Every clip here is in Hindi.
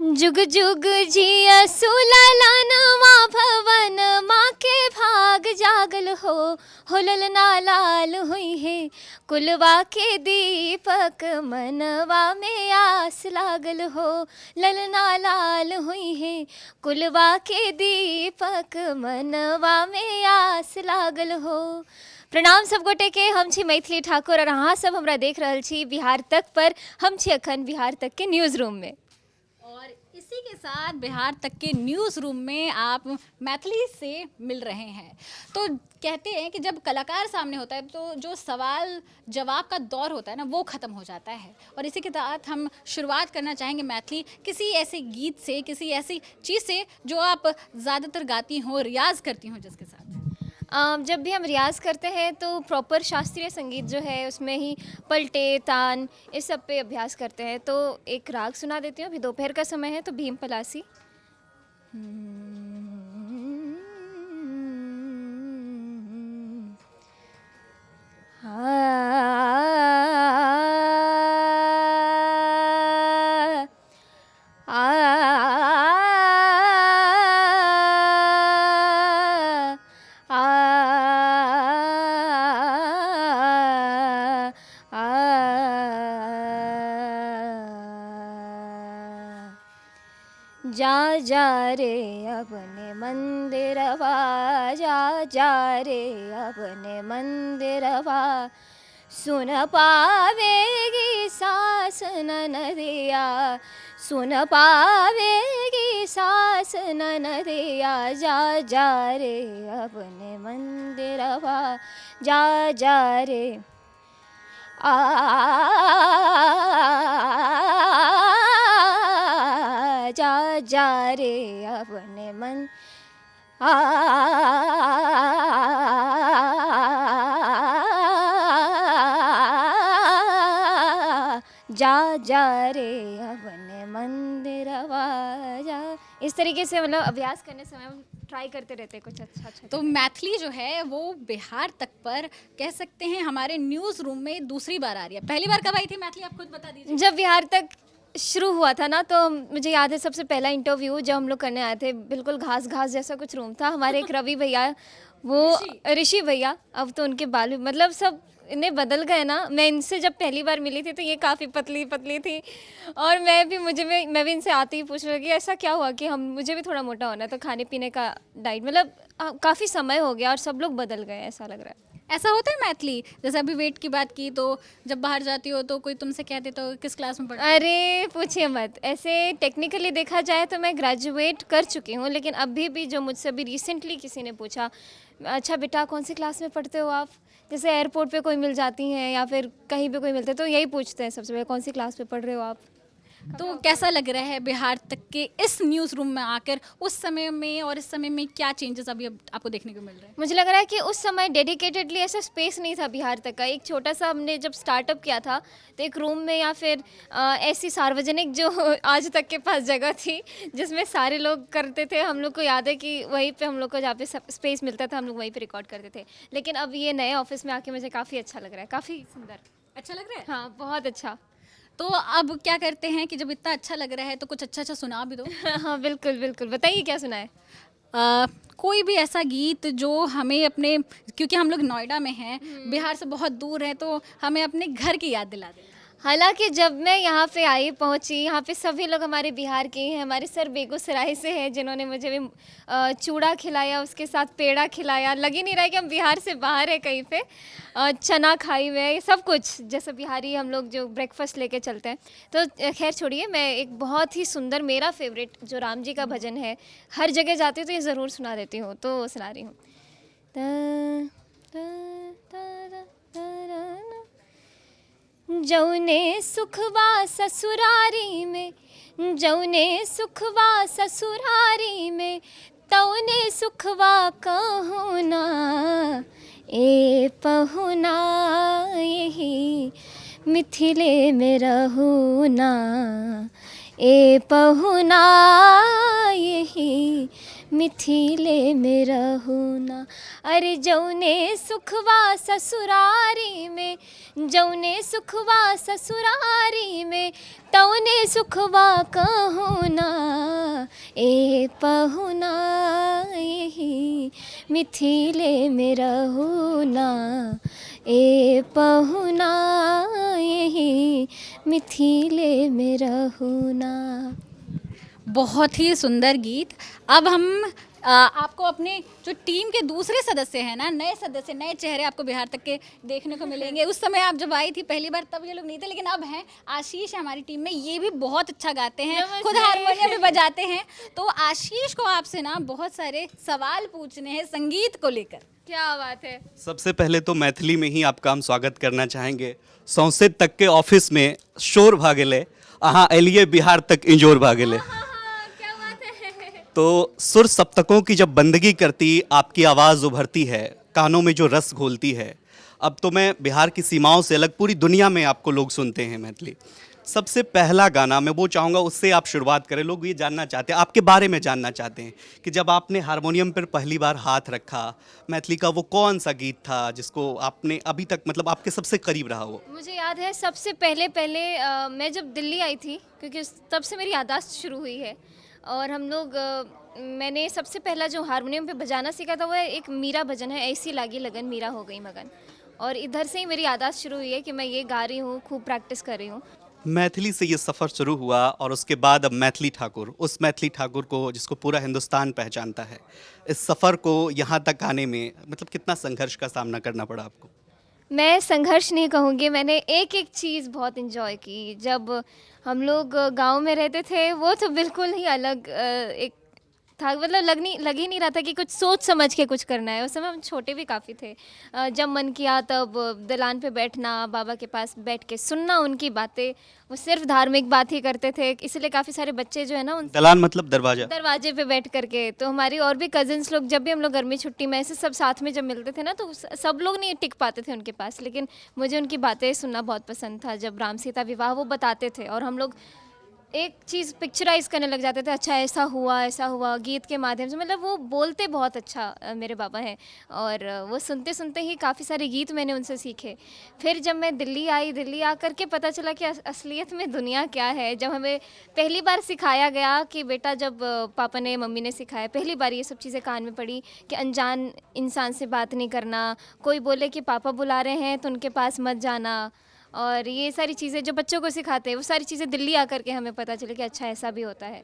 जुग जुग जिया सुललनवा भवन माँ के भाग जागल हो ललना लाल हुई है कुलवा के दीपक मनवा में आस लागल हो ललना लाल हुई है कुलवा के दीपक मनवा में आस लागल हो। प्रणाम सब गोटे के, हम छी मैथिली ठाकुर और अहाँ सब हमरा देख रहल छी बिहार तक पर। हम छी अखन बिहार तक के न्यूज़ रूम में और इसी के साथ बिहार तक के न्यूज़ रूम में आप मैथिली से मिल रहे हैं। तो कहते हैं कि जब कलाकार सामने होता है तो जो सवाल जवाब का दौर होता है ना, वो ख़त्म हो जाता है। और इसी के साथ हम शुरुआत करना चाहेंगे मैथिली किसी ऐसे गीत से, किसी ऐसी चीज़ से जो आप ज़्यादातर गाती हो, रियाज़ करती हो जिसके साथ। जब भी हम रियाज़ करते हैं तो प्रॉपर शास्त्रीय संगीत जो है उसमें ही पलटे तान इस सब पे अभ्यास करते हैं। तो एक राग सुना देती हूँ, अभी दोपहर का समय है तो भीम पलासी। जा जा रे अपने मंदिरवा, जा जा रे अपने मंदिरवा, सुन पावेगी सास ननदिया, सुन पावेगी सास ननदिया, जा जा रे अपने मंदिरवा, जा जा रे जा जा रे अपने मन जा जा रे अपने मंदिरवा जा। इस तरीके से मतलब अभ्यास करने समय हम ट्राई करते रहते हैं कुछ अच्छा। तो मैथिली जो है वो बिहार तक पर कह सकते हैं हमारे न्यूज़ रूम में दूसरी बार आ रही है। पहली बार कब आई थी मैथिली, आप खुद बता दीजिए। जब बिहार तक शुरू हुआ था ना, तो मुझे याद है सबसे पहला इंटरव्यू जब हम लोग करने आए थे, बिल्कुल घास घास जैसा कुछ रूम था। हमारे एक रवि भैया, वो ऋषि भैया, अब तो उनके बाल मतलब सब इन्हें बदल गए ना। मैं इनसे जब पहली बार मिली थी तो ये काफ़ी पतली पतली थी और मैं भी इनसे आते ही पूछ रही कि ऐसा क्या हुआ कि मुझे भी थोड़ा मोटा होना है। तो खाने पीने का डाइट मतलब काफ़ी समय हो गया और सब लोग बदल गए, ऐसा लग रहा है। ऐसा होता है मैथिली, जैसे अभी वेट की बात की तो जब बाहर जाती हो तो कोई तुमसे कहते तो किस क्लास में पढ़ते हो? अरे पूछिए मत। ऐसे टेक्निकली देखा जाए तो मैं ग्रेजुएट कर चुकी हूँ, लेकिन अभी भी जो मुझसे अभी रिसेंटली किसी ने पूछा, अच्छा बेटा कौन सी क्लास में पढ़ते हो आप, जैसे एयरपोर्ट पे कोई मिल जाती हैं या फिर कहीं पे कोई मिलते हैं तो यही पूछते हैं सबसे पहले, कौन सी क्लास में पढ़ रहे हो आप। तो कैसा लग रहा है बिहार तक के इस न्यूज़ रूम में आकर, उस समय में और इस समय में क्या चेंजेस अभी आपको देखने को मिल रहे हैं? मुझे लग रहा है कि उस समय डेडिकेटेडली ऐसा स्पेस नहीं था बिहार तक का। एक छोटा सा हमने जब स्टार्टअप किया था तो एक रूम में या फिर ऐसी सार्वजनिक जो आज तक के पास जगह थी जिसमें सारे लोग करते थे। हम लोग को याद है कि वहीं पे हम लोग को जहाँ पे स्पेस मिलता था हम लोग वहीं पे रिकॉर्ड करते थे। लेकिन अब ये नए ऑफिस में आके मुझे काफ़ी अच्छा लग रहा है, काफ़ी सुंदर। अच्छा लग रहा है? हाँ बहुत अच्छा। तो अब क्या करते हैं कि जब इतना अच्छा लग रहा है तो कुछ अच्छा सुना भी दो। हाँ बिल्कुल बिल्कुल, बताइए क्या सुना है। कोई भी ऐसा गीत जो हमें अपने, क्योंकि हम लोग नोएडा में हैं, बिहार से बहुत दूर हैं, तो हमें अपने घर की याद दिला दे। हालांकि जब मैं यहाँ पे पहुँची, यहाँ पे सभी लोग हमारे बिहार के हैं। हमारे सर बेगूसराय से हैं जिन्होंने मुझे भी चूड़ा खिलाया, उसके साथ पेड़ा खिलाया। लग ही नहीं रहा है कि हम बिहार से बाहर है कहीं पे। चना खाई मैं, सब कुछ जैसे बिहारी हम लोग जो ब्रेकफास्ट लेके चलते हैं। तो खैर छोड़िए, मैं एक बहुत ही सुंदर, मेरा फेवरेट जो राम जी का भजन है, हर जगह जाती हूँ तो ये ज़रूर सुना देती हूँ, तो सुना रही हूँ। जौने सुखवा ससुरारी में, जौने सुखवा ससुरारी में, तौने सुखवा कहुना ए पहुना, यही मिथिले में रहुना ए पहुना, यही मिथिले में रहुना। अरे जौने सुखवा ससुरारी में, जौने सुखवा ससुरारी में, तौने सुखवा कहुना ए पहुना यही मिथिले में रहुना, ए पहुना यही मिथिले में रहुना। बहुत ही सुंदर गीत। अब हम आपको अपने जो टीम के दूसरे सदस्य हैं ना, नए सदस्य, नए चेहरे आपको बिहार तक के देखने को मिलेंगे। उस समय आप जब आई थी पहली बार तब ये लोग नहीं थे, लेकिन अब हैं। आशीष है हमारी टीम में, ये भी बहुत अच्छा गाते हैं, खुद हारमोनियम भी बजाते हैं। तो आशीष को आपसे ना बहुत सारे सवाल पूछने हैं संगीत को लेकर। क्या बात है। सबसे पहले तो मैथिली में ही आपका हम स्वागत करना चाहेंगे। सौंसे तक के ऑफिस में शोर भागेले, अहाँ एलिए बिहार तक इंजोर भागेले। क्या बात है। तो सुर सप्तकों की जब बंदगी करती आपकी आवाज़ उभरती है, कानों में जो रस घोलती है। अब तो मैं बिहार की सीमाओं से अलग पूरी दुनिया में आपको लोग सुनते हैं मैथिली। सबसे पहला गाना मैं वो चाहूँगा उससे आप शुरुआत करें। लोग ये जानना चाहते हैं, आपके बारे में जानना चाहते हैं कि जब आपने हारमोनियम पर पहली बार हाथ रखा, मैथिली का वो कौन सा गीत था जिसको आपने अभी तक मतलब आपके सबसे करीब रहा हो? मुझे याद है सबसे पहले मैं जब दिल्ली आई थी, क्योंकि तब से मेरी याददाश्त शुरू हुई है। और हम लोग मैंने सबसे पहला जो हारमोनियम पे बजाना सीखा था वो एक मीरा भजन है, ऐसी लागी लगन मीरा हो गई मगन। और इधर से ही मेरी याददाश्त शुरू हुई है कि मैं ये गा रही हूँ, खूब प्रैक्टिस कर रही हूँ। मैथिली से ये सफ़र शुरू हुआ और उसके बाद अब मैथिली ठाकुर, उस मैथिली ठाकुर को जिसको पूरा हिंदुस्तान पहचानता है, इस सफ़र को यहाँ तक आने में मतलब कितना संघर्ष का सामना करना पड़ा आपको? मैं संघर्ष नहीं कहूँगी, मैंने एक एक चीज़ बहुत इन्जॉय की। जब हम लोग गांव में रहते थे वो तो बिल्कुल ही अलग एक था, मतलब लग ही नहीं रहा था कि कुछ सोच समझ के कुछ करना है। उस समय हम छोटे भी काफ़ी थे। जब मन किया तब दलान पे बैठना, बाबा के पास बैठ के सुनना उनकी बातें। वो सिर्फ धार्मिक बात ही करते थे, इसलिए काफ़ी सारे बच्चे जो है ना, उन दलान मतलब दरवाजा? दरवाजे पे बैठ करके। तो हमारी और भी कजिन्स लोग, जब भी हम लोग गर्मी छुट्टी में ऐसे सब साथ में जब मिलते थे ना, तो सब लोग नहीं टिक पाते थे उनके पास, लेकिन मुझे उनकी बातें सुनना बहुत पसंद था। जब राम सीता विवाह वो बताते थे और हम लोग एक चीज़ पिक्चराइज करने लग जाते थे, अच्छा ऐसा हुआ गीत के माध्यम से। मतलब वो बोलते बहुत अच्छा मेरे बाबा हैं, और वो सुनते सुनते ही काफ़ी सारे गीत मैंने उनसे सीखे। फिर जब मैं दिल्ली आई, दिल्ली आकर के पता चला कि असलियत में दुनिया क्या है। जब हमें पहली बार सिखाया गया कि बेटा, जब पापा ने मम्मी ने सिखाया पहली बार ये सब चीज़ें कान में पड़ी कि अनजान इंसान से बात नहीं करना, कोई बोले कि पापा बुला रहे हैं तो उनके पास मत जाना, और ये सारी चीज़ें जो बच्चों को सिखाते हैं वो सारी चीज़ें दिल्ली आकर के हमें पता चले कि अच्छा ऐसा भी होता है।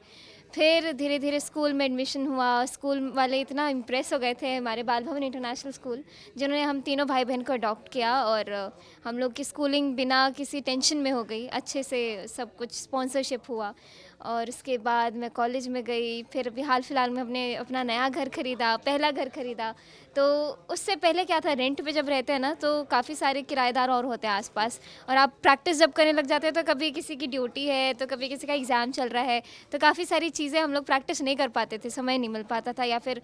फिर धीरे धीरे स्कूल में एडमिशन हुआ। स्कूल वाले इतना इम्प्रेस हो गए थे, हमारे बाल भवन इंटरनेशनल स्कूल, जिन्होंने हम तीनों भाई बहन को अडॉप्ट किया, और हम लोग की स्कूलिंग बिना किसी टेंशन में हो गई। अच्छे से सब कुछ स्पॉन्सरशिप हुआ। और उसके बाद मैं कॉलेज में गई। फिर अभी हाल फिलहाल में हमने अपना नया घर ख़रीदा, पहला घर ख़रीदा। तो उससे पहले क्या था, रेंट पे जब रहते हैं ना तो काफ़ी सारे किराएदार और होते हैं आसपास, और आप प्रैक्टिस जब करने लग जाते हैं तो कभी किसी की ड्यूटी है तो कभी किसी का एग्ज़ाम चल रहा है, तो काफ़ी सारी चीज़ें हम लोग प्रैक्टिस नहीं कर पाते थे, समय नहीं मिल पाता था, या फिर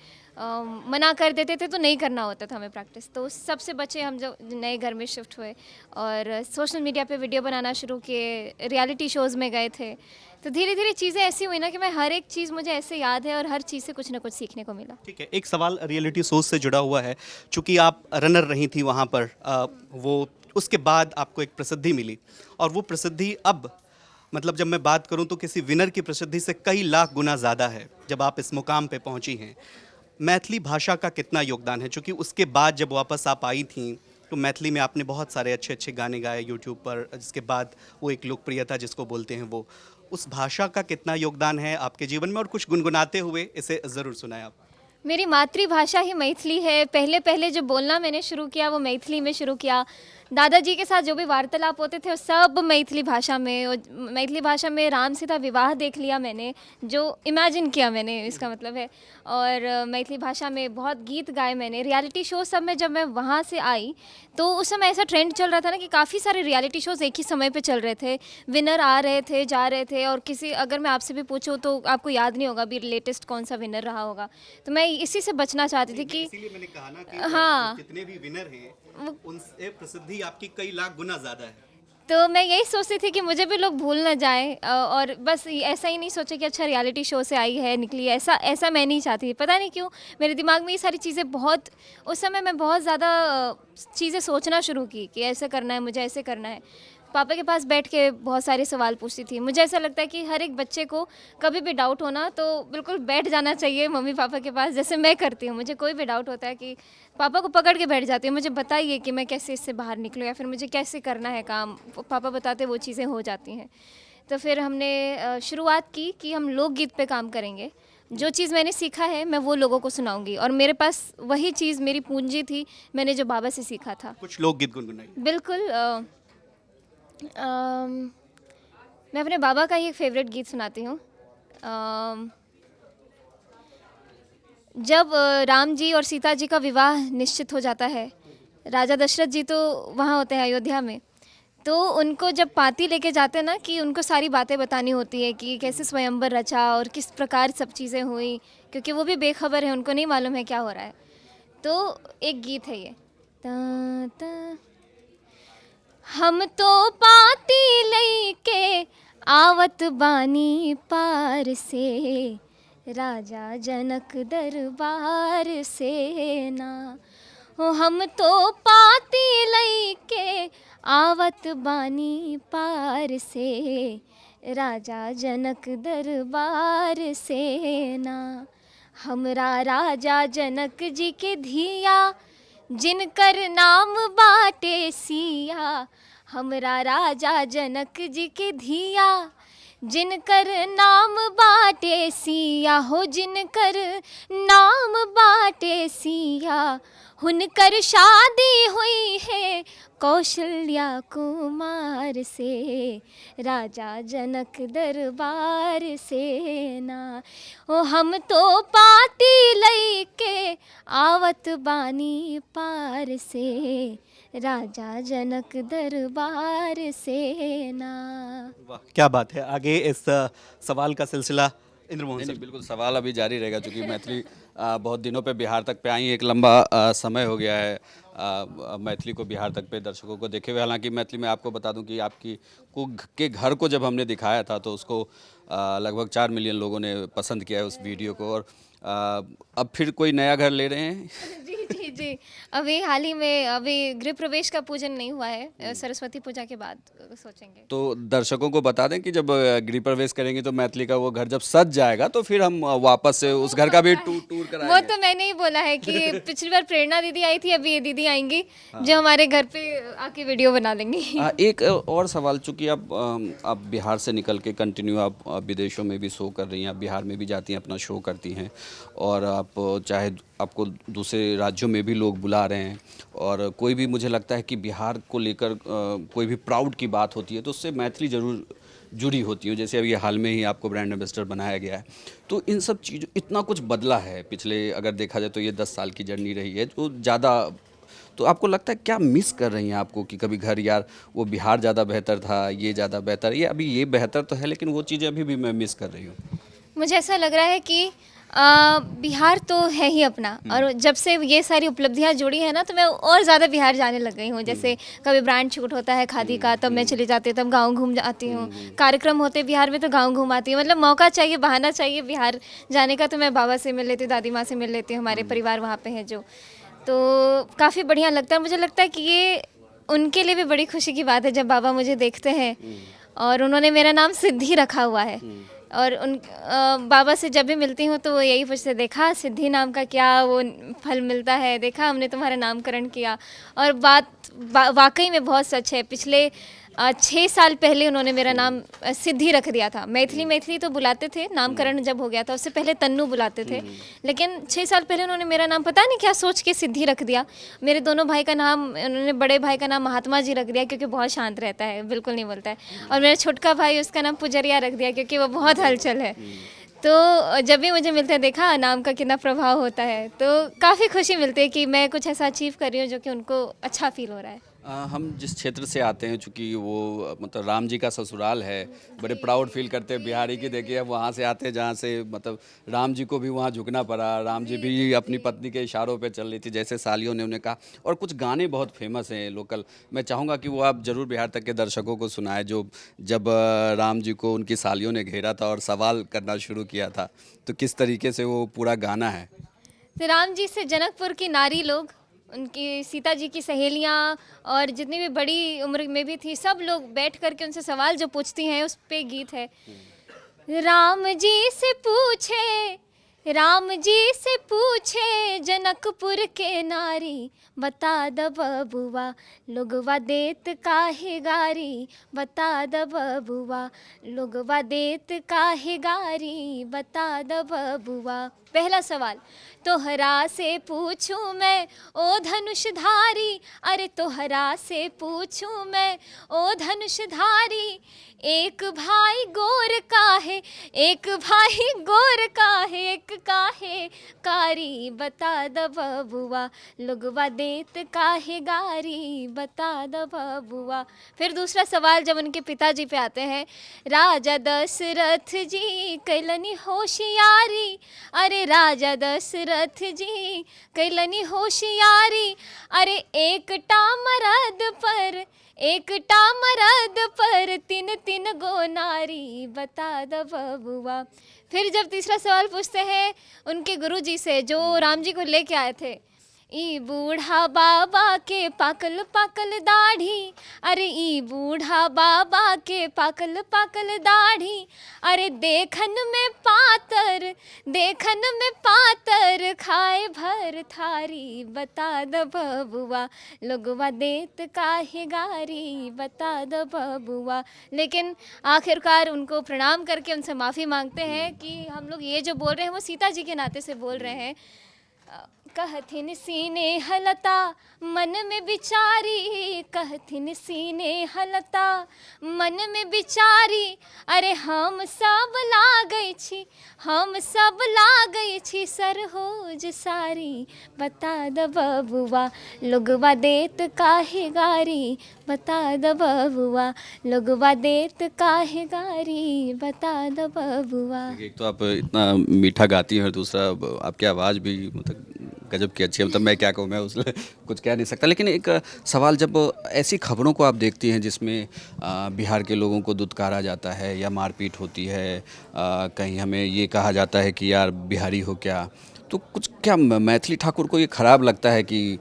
मना कर देते थे तो नहीं करना होता था हमें प्रैक्टिस। तो उस सबसे बचे हम जो नए घर में शिफ्ट हुए और सोशल मीडिया पे वीडियो बनाना शुरू किए, रियलिटी शोज़ में गए थे। तो धीरे धीरे चीज़ें ऐसी हुई ना कि मैं हर एक चीज़ मुझे ऐसे याद है और हर चीज़ से कुछ ना कुछ सीखने को मिला। ठीक है, एक सवाल रियलिटी शोज से जुड़ा हुआ है। चूँकि आप रनर रही थी वहाँ पर, वो उसके बाद आपको एक प्रसिद्धि मिली, और वो प्रसिद्धि अब मतलब जब मैं बात करूँ तो किसी विनर की प्रसिद्धि से कई लाख गुना ज़्यादा है जब आप इस मुकाम पे पहुँची हैं। मैथिली भाषा का कितना योगदान है? चूँकि उसके बाद जब वापस आप आई थी तो मैथिली में आपने बहुत सारे अच्छे अच्छे गाने गाए यूट्यूब पर, जिसके बाद वो एक लोकप्रियता जिसको बोलते हैं वो, उस भाषा का कितना योगदान है आपके जीवन में? और कुछ गुनगुनाते हुए इसे ज़रूर सुनाएं आप। मेरी मातृभाषा ही मैथिली है। पहले पहले जो बोलना मैंने शुरू किया वो मैथिली में शुरू किया। दादाजी के साथ जो भी वार्तालाप होते थे वो सब मैथिली भाषा में। और मैथिली भाषा में राम सीता विवाह देख लिया मैंने, जो इमेजिन किया मैंने, इसका मतलब है। और मैथिली भाषा में बहुत गीत गाए मैंने। रियलिटी शो सब में जब मैं वहाँ से आई तो उस समय ऐसा ट्रेंड चल रहा था ना कि काफ़ी सारे रियलिटी शोज़ एक ही समय पे चल रहे थे, विनर आ रहे थे, जा रहे थे। और किसी, अगर मैं आपसे भी पूछूं तो आपको याद नहीं होगा अभी लेटेस्ट कौन सा विनर रहा होगा। तो मैं इसी से बचना चाहती थी कि इसीलिए मैंने कहा ना कि हाँ, जितने भी विनर हैं उनसे प्रसिद्धि आपकी कई लाख गुना ज़्यादा है। तो मैं यही सोचती थी कि मुझे भी लोग भूल ना जाएं, और बस ऐसा ही नहीं सोचे कि अच्छा रियलिटी शो से आई है निकली, ऐसा मैं नहीं चाहती। पता नहीं क्यों मेरे दिमाग में ये सारी चीज़ें बहुत, उस समय मैं बहुत ज़्यादा चीज़ें सोचना शुरू की कि ऐसे करना है, मुझे ऐसे करना है। पापा के पास बैठ के बहुत सारे सवाल पूछती थी। मुझे ऐसा लगता है कि हर एक बच्चे को कभी भी डाउट होना तो बिल्कुल बैठ जाना चाहिए मम्मी पापा के पास, जैसे मैं करती हूँ। मुझे कोई भी डाउट होता है कि पापा को पकड़ के बैठ जाती हूँ, मुझे बताइए कि मैं कैसे इससे बाहर निकलूँ या फिर मुझे कैसे करना है काम। पापा बताते वो चीज़ें हो जाती हैं। तो फिर हमने शुरुआत की कि हम लोकगीत पे काम करेंगे। जो चीज़ मैंने सीखा है मैं वो लोगों को सुनाऊंगी, और मेरे पास वही चीज़ मेरी पूंजी थी, मैंने जो बाबा से सीखा था। कुछ लोकगीत गुनगुनाइए। बिल्कुल। मैं अपने बाबा का ही एक फेवरेट गीत सुनाती हूँ। जब राम जी और सीता जी का विवाह निश्चित हो जाता है, राजा दशरथ जी तो वहाँ होते हैं अयोध्या में, तो उनको जब पाती लेके जाते हैं ना कि उनको सारी बातें बतानी होती है कि कैसे स्वयंवर रचा और किस प्रकार सब चीज़ें हुई, क्योंकि वो भी बेखबर है, उनको नहीं मालूम है क्या हो रहा है। तो एक गीत है ये, ता ता हम तो पाती लेके आवत बानी पार से, राजा जनक दरबार से ना। ओ हम तो पाती लेके आवत बानी पार से, राजा जनक दरबार से ना। हमरा राजा जनक जी के धिया, जिनकर नाम बाटे सिया। हमरा राजा जनक जी के धिया, जिनकर नाम बाटे सिया हो, जिनकर नाम बाटे सिया। हुनकर शादी हुई है कौशल्या कुमार से, राजा जनक दरबार से ना। ओ हम तो पाती लईके आवत बानी पार से, राजा जनक दरबार से ना। वाह, क्या बात है। आगे इस सवाल का सिलसिला इंद्र मोहन नहीं सर। नहीं, बिल्कुल सवाल अभी जारी रहेगा, क्योंकि मैथिली बहुत दिनों पे बिहार तक पे आई, एक लंबा समय हो गया है मैथिली को बिहार तक पे दर्शकों को देखे हुए। हालांकि मैथिली में आपको बता दूं कि आपकी के घर को जब हमने दिखाया था तो उसको लगभग 4 मिलियन लोगों ने पसंद किया है उस वीडियो को, और अब फिर कोई नया घर ले रहे हैं। जी जी जी, अभी हाल ही में अभी गृह प्रवेश का पूजन नहीं हुआ है, सरस्वती पूजा के बाद सोचेंगे। तो दर्शकों को बता दें कि जब गृह प्रवेश करेंगे तो मैथिली का वो घर जब सज जाएगा तो फिर हम वापस से उस घर का भी टूर कराएंगे। वो तो मैंने ही बोला है कि पिछली बार प्रेरणा दीदी आई थी, अभी ये दीदी आएंगी जो हमारे घर पे आके वीडियो बना लेंगी। एक और सवाल, चूंकि आप बिहार से निकल के कंटिन्यू आप विदेशों में भी शो कर रही हैं, आप बिहार में भी जाती हैं, अपना शो करती हैं, और आप चाहे आपको दूसरे राज्यों में भी लोग बुला रहे हैं, और कोई भी मुझे लगता है कि बिहार को लेकर कोई भी प्राउड की बात होती है तो उससे मैथिली ज़रूर जुड़ी होती है। जैसे अभी हाल में ही आपको ब्रांड एम्बेसडर बनाया गया है, तो इन सब चीज़ों इतना कुछ बदला है पिछले, अगर देखा जाए तो ये 10 साल की जर्नी रही है जो ज़्यादा। तो आपको लगता है क्या मिस कर रही हैं आपको, कि कभी घर यार वो बिहार ज़्यादा बेहतर था, ये ज़्यादा बेहतर, ये अभी ये बेहतर तो है लेकिन वो चीज़ें अभी भी मैं मिस कर रही हूँ? मुझे ऐसा लग रहा है कि बिहार तो है ही अपना, और जब से ये सारी उपलब्धियां जुड़ी है ना तो मैं और ज़्यादा बिहार जाने लग गई हूँ। जैसे कभी ब्रांड शूट होता है खादी का तब मैं चली जाती हूँ, तब गांव घूम जाती हूँ। कार्यक्रम होते बिहार में तो गांव घूम आती हूँ। मतलब मौका चाहिए, बहाना चाहिए बिहार जाने का, तो मैं बाबा से मिल लेती हूँ, दादी माँ से मिल लेती हूँ, हमारे परिवार वहाँ पे है जो, तो काफ़ी बढ़िया लगता है। मुझे लगता है कि ये उनके लिए भी बड़ी खुशी की बात है जब बाबा मुझे देखते हैं, और उन्होंने मेरा नाम सिद्धि रखा हुआ है। और उन बाबा से जब भी मिलती हूँ तो वो यही पूछते, देखा सिद्धि नाम का क्या वो फल मिलता है, देखा हमने तुम्हारा नामकरण किया। और वाकई में बहुत सच है। पिछले 6 साल पहले उन्होंने मेरा नाम सिद्धि रख दिया था। मैथिली तो बुलाते थे, नामकरण जब हो गया था उससे पहले तन्नू बुलाते थे, लेकिन 6 साल पहले उन्होंने मेरा नाम पता नहीं क्या सोच के सिद्धि रख दिया। मेरे दोनों भाई का नाम, उन्होंने बड़े भाई का नाम महात्मा जी रख दिया क्योंकि बहुत शांत रहता है, बिल्कुल नहीं बोलता है, और मेरा छोटका भाई उसका नाम पुजरिया रख दिया क्योंकि वो बहुत हलचल है। तो जब भी मुझे मिलता है, देखा नाम का कितना प्रभाव होता है, तो काफ़ी खुशी मिलती है कि मैं कुछ ऐसा अचीव कर रही हूँ जो कि उनको अच्छा फील हो रहा है। हम जिस क्षेत्र से आते हैं, चूँकि वो मतलब राम जी का ससुराल है, बड़े प्राउड फील करते हैं बिहारी की। देखिए अब वहाँ से आते हैं जहाँ से मतलब राम जी को भी वहाँ झुकना पड़ा, राम जी भी अपनी पत्नी के इशारों पे चल रही थी, जैसे सालियों ने उन्हें कहा। और कुछ गाने बहुत फेमस हैं लोकल, मैं चाहूँगा कि वो आप ज़रूर बिहार तक के दर्शकों को सुनाएं, जो जब राम जी को उनकी सालियों ने घेरा था और सवाल करना शुरू किया था, तो किस तरीके से वो पूरा गाना है। तो राम जी से जनकपुर की नारी लोग उनकी सीता जी की सहेलियाँ और जितनी भी बड़ी उम्र में भी थी, सब लोग बैठ करके उनसे सवाल जो पूछती हैं, उस पे गीत है। राम जी से पूछे, राम जी से पूछे जनकपुर के नारी, बता द बबुआ लोगवा देत काहे गारी, बता द बबुआ लोगवा देत काहे गारी, बता द बबुआ। पहला सवाल, तोहरा से पूछूं मैं ओ धनुषधारी, अरे तोहरा से पूछूं मैं ओ धनुषधारी, एक भाई गोर काहे, एक भाई गोर काहे, एक काहे कारी, बता द बबुआ लोगवा देत काहे गारी, बता द बबुआ। फिर दूसरा सवाल जब उनके पिताजी पे आते हैं, राजा दशरथ जी कैलनी होशियारी, अरे राजा दशरथ जी कैलनी होशियारी, अरे एकटा मरद पर, एकटा मरद पर तीन तीन गो नारी, बता द बबुआ। फिर जब तीसरा सवाल पूछते हैं उनके गुरुजी से जो राम जी को लेके आए थे, ई बूढ़ा बाबा के पाकल पाकल दाढ़ी, अरे ई बूढ़ा बाबा के पाकल पाकल दाढ़ी, अरे देखन में पातर, देखन में पातर खाए भर थारी, बता द बबुआ लोगवा देत काहे गारी, बता द बबुआ। लेकिन आखिरकार उनको प्रणाम करके उनसे माफ़ी मांगते हैं कि हम लोग ये जो बोल रहे हैं वो सीता जी के नाते से बोल रहे हैं। कहथिन सीने हलता मन में बिचारी, कहथिन सीने हलता मन में बिचारी, अरे हम सब लागै छी, हम सब लागै छी सरहोज सारी, बता द बबुआ लोगवा देत काहे गारी, बता द बबुआ लोगवा देत काहे गारी, बता द बबुआ। एक तो आप इतना मीठा गाती हैं और दूसरा आपकी आवाज़ भी मतलब गजब की अच्छी है, मतलब मैं क्या कहूँ, मैं उसमें कुछ कह नहीं सकता। लेकिन एक सवाल, जब ऐसी खबरों को आप देखती हैं जिसमें बिहार के लोगों को दुत्कारा जाता है या मारपीट होती है, कहीं हमें ये कहा जाता है कि यार बिहारी हो क्या, तो कुछ क्या मैथिली ठाकुर को ये ख़राब लगता है कि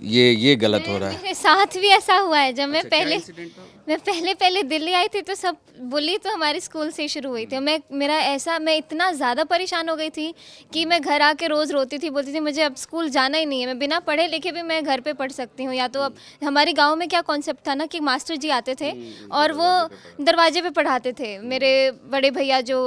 ये गलत हो रहा है? मेरे साथ भी ऐसा हुआ है। जब मैं अच्छा, क्या पहले इंसिडेंट था? मैं पहले दिल्ली आई थी तो सब बुली तो हमारे स्कूल से ही शुरू हुई थी। मैं इतना ज़्यादा परेशान हो गई थी कि मैं घर आके रोज़ रोती थी, बोलती थी मुझे अब स्कूल जाना ही नहीं है, मैं बिना पढ़े लिखे भी मैं घर पे पढ़ सकती हूँ। या तो अब हमारे गांव में क्या कॉन्सेप्ट था ना कि मास्टर जी आते थे और वो दरवाजे पे पढ़ाते थे। मेरे बड़े भैया जो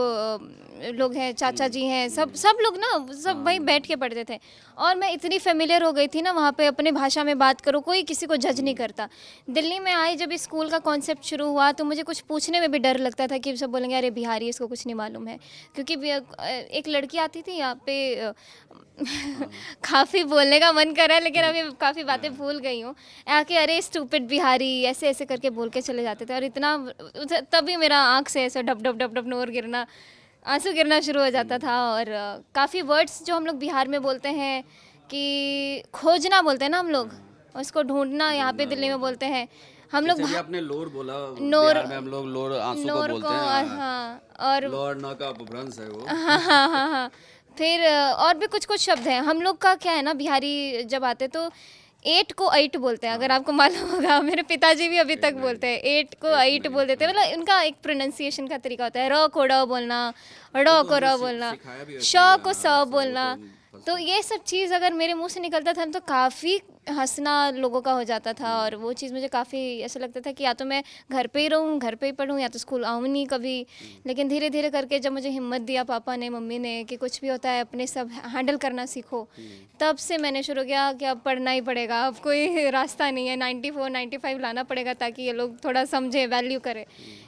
लोग हैं, चाचा जी हैं, सब लोग ना सब वहीं बैठ के पढ़ते थे और मैं इतनी फेमिलियर हो गई थी ना, वहाँ पे अपने भाषा में बात करो, कोई किसी को जज नहीं करता। दिल्ली में आई जब इस स्कूल का कॉन्सेप्ट शुरू हुआ तो मुझे कुछ पूछने में भी डर लगता था कि सब बोलेंगे अरे बिहारी, इसको कुछ नहीं मालूम है। क्योंकि एक लड़की आती थी यहाँ पे काफ़ी बोलने का मन कर रहा है लेकिन अभी काफ़ी बातें भूल गई हूँ, आके अरे स्टूपिड बिहारी ऐसे ऐसे करके बोल के चले जाते थे और इतना तभी मेरा आँख से ऐसा डब डब डब डब नोर गिरना, आंसू गिरना शुरू हो जाता था। और काफ़ी वर्ड्स जो हम लोग बिहार में बोलते हैं कि खोजना बोलते हैं ना हम लोग, उसको ढूंढना यहाँ पे दिल्ली में बोलते हैं हम लोग। आपने लोर बोला, नोर बिहार में हम लोग लोर आंसू को बोलते हैं। हाँ, और लोर ना का अपभ्रंश है वो। हाँ। फिर और भी कुछ शब्द हैं हम लोग का। क्या है ना, बिहारी जब आते तो 8 को 8 बोलते हैं, अगर आपको मालूम होगा। मेरे पिताजी भी अभी तक बोलते हैं 8 को 8 बोल देते हैं, मतलब उनका एक प्रोनाउंसिएशन का तरीका होता है। र को ड़ बोलना, ड़ को र बोलना, श को स बोलना। तो ये सब चीज़ अगर मेरे मुंह से निकलता था तो काफ़ी हंसना लोगों का हो जाता था और वो चीज़ मुझे काफ़ी ऐसा लगता था कि या तो मैं घर पे ही रहूँ, घर पे ही पढूँ, या तो स्कूल आऊँ नहीं कभी। लेकिन धीरे धीरे करके जब मुझे हिम्मत दिया पापा ने, मम्मी ने, कि कुछ भी होता है अपने सब हैंडल करना सीखो, तब से मैंने शुरू किया कि अब पढ़ना ही पड़ेगा, अब कोई रास्ता नहीं है, 94 95 लाना पड़ेगा ताकि ये लोग थोड़ा समझे, वैल्यू करें।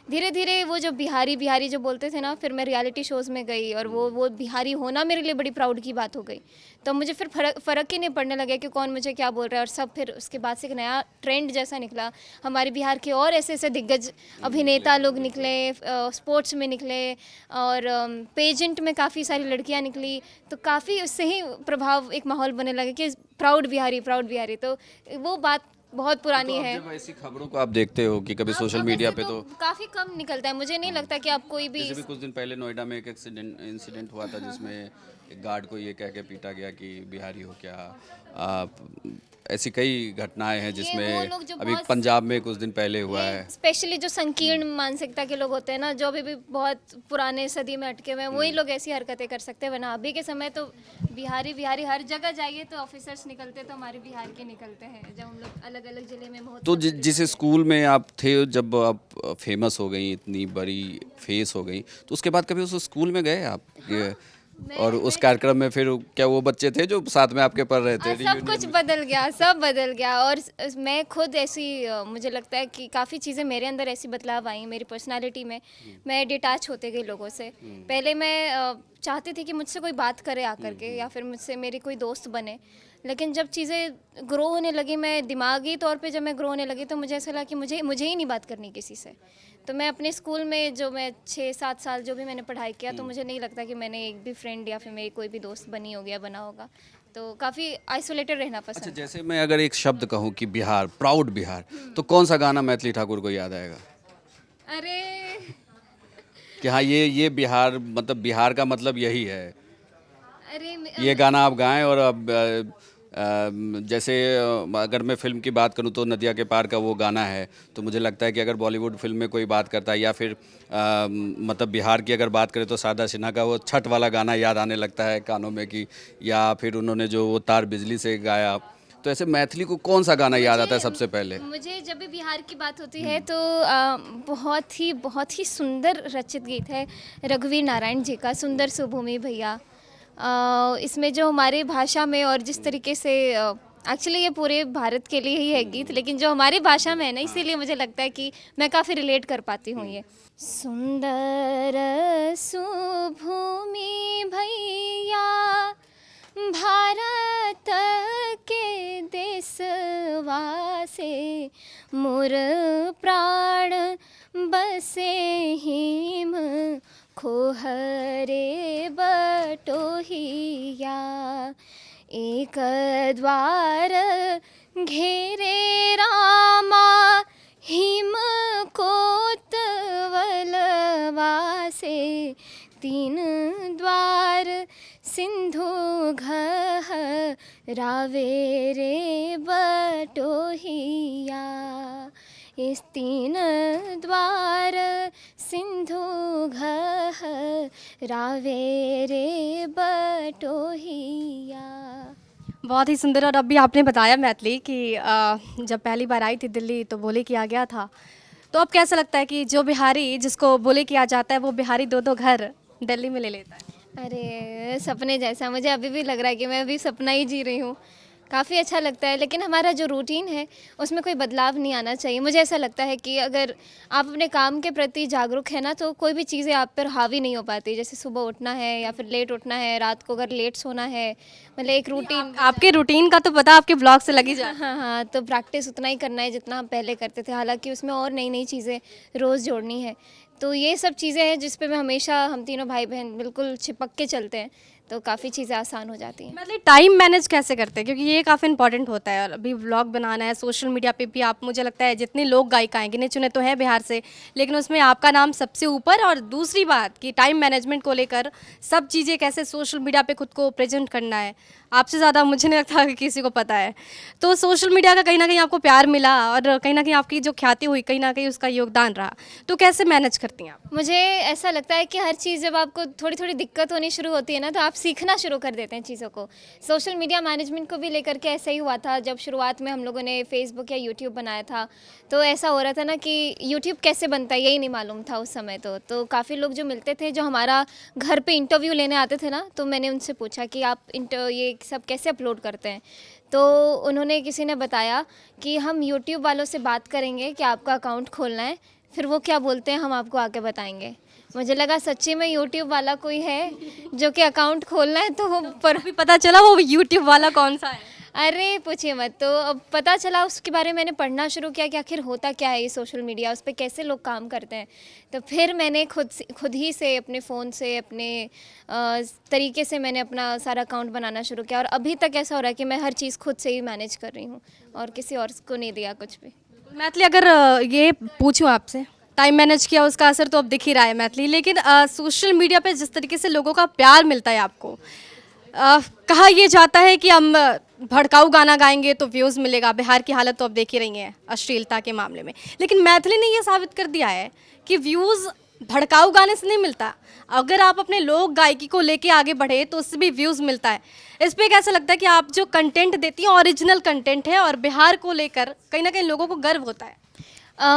धीरे धीरे वो जो बिहारी जो बोलते थे ना, फिर मैं रियलिटी शोज़ में गई और वो बिहारी होना मेरे लिए बड़ी प्राउड की बात हो गई। तो मुझे फिर फ़र्क ही नहीं पड़ने लगा कि कौन मुझे क्या बोल रहा है। और सब फिर उसके बाद से एक नया ट्रेंड जैसा निकला। हमारे बिहार के और ऐसे ऐसे दिग्गज अभिनेता लोग निकले, स्पोर्ट्स में निकले और पेजेंट में काफ़ी सारी लड़कियां निकली, तो काफ़ी उससे ही प्रभाव, एक माहौल बनने लगा कि प्राउड बिहारी। तो वो बात बहुत पुरानी है। जब ऐसी खबरों को आप देखते हो कि कभी सोशल मीडिया पे तो काफ़ी कम निकलता है, मुझे नहीं लगता कि आप कोई भी जैसे भी कुछ दिन पहले नोएडा में एक इंसिडेंट हुआ था जिसमें एक गार्ड को ये कह के पीटा गया कि बिहारी हो क्या। आप ऐसी कई घटनाएं हैं वो जिसमें लोग जो अभी बहुत- पंजाब में कुछ दिन पहले हुआ है। स्पेशली जो संकीर्ण मानसिकता के लोग होते हैं ना, जो अभी भी बहुत पुराने सदी में अटके हुए हैं, वही लोग ऐसी हरकतें कर सकते हैं। वरना अभी के समय तो बिहारी बिहारी हर जगह जाइए तो ऑफिसर्स निकलते तो हमारे बिहार के निकलते हैं, जब हम लोग अलग अलग जिले में तो जिस स्कूल में आप थे, जब आप फेमस हो गई, इतनी बड़ी फेस हो गई, तो उसके बाद कभी उस स्कूल में गए आप? और उस कार्यक्रम में फिर क्या वो बच्चे थे जो साथ में आपके पढ़ रहे थे? सब कुछ बदल गया, सब बदल गया। और मैं खुद ऐसी मुझे लगता है कि काफ़ी चीज़ें मेरे अंदर ऐसी बदलाव आई मेरी पर्सनालिटी में। मैं डिटैच होते गई लोगों से। पहले मैं चाहती थी कि मुझसे कोई बात करे आकर के, या फिर मुझसे मेरी कोई दोस्त बने। लेकिन जब चीज़ें ग्रो होने लगी, मैं दिमागी तौर पे जब मैं ग्रो होने लगी, तो मुझे ऐसा लगा कि मुझे ही नहीं बात करनी किसी से। तो मैं अपने स्कूल में जो मैं 6-7 साल जो भी मैंने पढ़ाई किया, तो मुझे नहीं लगता कि मैंने एक भी फ्रेंड या फिर मेरी कोई भी दोस्त बनी होगी या बना होगा। तो काफ़ी आइसोलेटेड रहना पसंद अच्छा, है। जैसे मैं अगर एक शब्द कहूँ कि बिहार, प्राउड बिहार, तो कौन सा गाना मैथिली ठाकुर को याद आएगा अरे कि हाँ ये बिहार, मतलब बिहार का मतलब यही है, अरे ये गाना आप गाएं? और अब जैसे अगर मैं फिल्म की बात करूं तो नदिया के पार का वो गाना है, तो मुझे लगता है कि अगर बॉलीवुड फिल्म में कोई बात करता है, या फिर मतलब बिहार की अगर बात करें तो शारदा सिन्हा का वो छठ वाला गाना याद आने लगता है कानों में, कि या फिर उन्होंने जो वो तार बिजली से गाया। तो ऐसे मैथिली को कौन सा गाना याद आता है सबसे पहले? मुझे जब भी बिहार की बात होती है तो बहुत ही सुंदर रचित गीत है रघुवीर नारायण जी का, सुंदर सुभूमि भैया। इसमें जो हमारी भाषा में और जिस तरीके से एक्चुअली ये पूरे भारत के लिए ही है गीत, लेकिन जो हमारी भाषा में है ना, इसीलिए मुझे लगता है कि मैं काफ़ी रिलेट कर पाती हूँ ये। सुंदर सुभूमि भैया भारत के देशवा से, मोर प्राण बसे हिम खोहरे बटोहिया, एक द्वार घेरे रामा हिम कोतवलवा से, तीन द्वार सिंधु घह रावे रे बटोहिया, इस तीन द्वार सिंधु घह रावे रे बटोहिया। बहुत ही सुंदर। और अभी आपने बताया मैथिली कि जब पहली बार आई थी दिल्ली तो बोले किया गया था, तो अब कैसा लगता है कि जो बिहारी जिसको बोले किया जाता है वो बिहारी 2-2 घर दिल्ली में ले लेता है? अरे सपने जैसा, मुझे अभी भी लग रहा है कि मैं अभी सपना ही जी रही हूँ। काफ़ी अच्छा लगता है, लेकिन हमारा जो रूटीन है उसमें कोई बदलाव नहीं आना चाहिए। मुझे ऐसा लगता है कि अगर आप अपने काम के प्रति जागरूक है ना, तो कोई भी चीज़ें आप पर हावी नहीं हो पाती। जैसे सुबह उठना है या फिर लेट उठना है, रात को अगर लेट सोना है, मतलब एक रूटीन। आपके रूटीन का तो पता आपके ब्लॉग से लगी जाए। हाँ, तो प्रैक्टिस उतना ही करना है जितना हम पहले करते थे, हालांकि उसमें और नई नई चीज़ें रोज़ जोड़नी है। तो ये सब चीज़ें हैं जिस पे मैं हमेशा, हम तीनों भाई बहन बिल्कुल चिपक के चलते हैं, तो काफ़ी चीज़ें आसान हो जाती हैं। मतलब टाइम मैनेज कैसे करते हैं, क्योंकि ये काफ़ी इंपॉर्टेंट होता है। और अभी व्लॉग बनाना है, सोशल मीडिया पे भी आप, मुझे लगता है जितने लोग गायिका गिने चुने तो हैं बिहार से, लेकिन उसमें आपका नाम सबसे ऊपर। और दूसरी बात कि टाइम मैनेजमेंट को लेकर सब चीज़ें कैसे सोशल मीडिया पे खुद को प्रेजेंट करना है, आपसे ज़्यादा मुझे नहीं लगता कि किसी को पता है। तो सोशल मीडिया का कहीं ना कहीं आपको प्यार मिला, और कहीं ना कहीं आपकी जो ख्याति हुई, कहीं ना कहीं उसका योगदान रहा, तो कैसे मैनेज करती हैं आप? मुझे ऐसा लगता है कि हर चीज़ जब आपको थोड़ी थोड़ी दिक्कत होनी शुरू होती है ना, तो आप सीखना शुरू कर देते हैं चीज़ों को। सोशल मीडिया मैनेजमेंट को भी लेकर के ऐसा ही हुआ था। जब शुरुआत में हम लोगों ने फेसबुक या यूट्यूब बनाया था, तो ऐसा हो रहा था ना कि यूट्यूब कैसे बनता है यही नहीं मालूम था उस समय। तो काफ़ी लोग जो मिलते थे, जो हमारा घर पे इंटरव्यू लेने आते थे ना, तो मैंने उनसे पूछा कि आप ये सब कैसे अपलोड करते हैं। तो उन्होंने, किसी ने बताया कि हम यूट्यूब वालों से बात करेंगे कि आपका अकाउंट खोलना है, फिर वो क्या बोलते हैं हम आपको आके बताएंगे। मुझे लगा सच्ची में यूट्यूब वाला कोई है जो कि अकाउंट खोलना है, तो वो पर अभी पता चला वो यूट्यूब वाला कौन सा है। अरे पूछिए मत। तो अब पता चला उसके बारे में, मैंने पढ़ना शुरू किया कि आखिर होता क्या है ये सोशल मीडिया, उस पे कैसे लोग काम करते हैं। तो फिर मैंने खुद ही से अपने फ़ोन से अपने तरीके से मैंने अपना सारा अकाउंट बनाना शुरू किया, और अभी तक ऐसा हो रहा है कि मैं हर चीज़ खुद से ही मैनेज कर रही हूँ और किसी और को नहीं दिया कुछ भी। मैथिली, अगर ये पूछूं आपसे, टाइम मैनेज किया उसका असर तो अब दिख ही रहा है मैथिली, लेकिन सोशल मीडिया पे जिस तरीके से लोगों का प्यार मिलता है आपको, कहा ये जाता है कि हम भड़काऊ गाना गाएंगे तो व्यूज़ मिलेगा। बिहार की हालत तो अब देख ही रही हैं अश्लीलता के मामले में, लेकिन मैथिली ने ये साबित कर दिया है कि व्यूज़ भड़काऊ गाने से नहीं मिलता। अगर आप अपने लोक गायकी को लेके आगे बढ़े तो उससे भी व्यूज़ मिलता है। इस पे कैसा लगता है कि आप जो कंटेंट देती हैं ओरिजिनल कंटेंट है और बिहार को लेकर कहीं ना कहीं लोगों को गर्व होता है?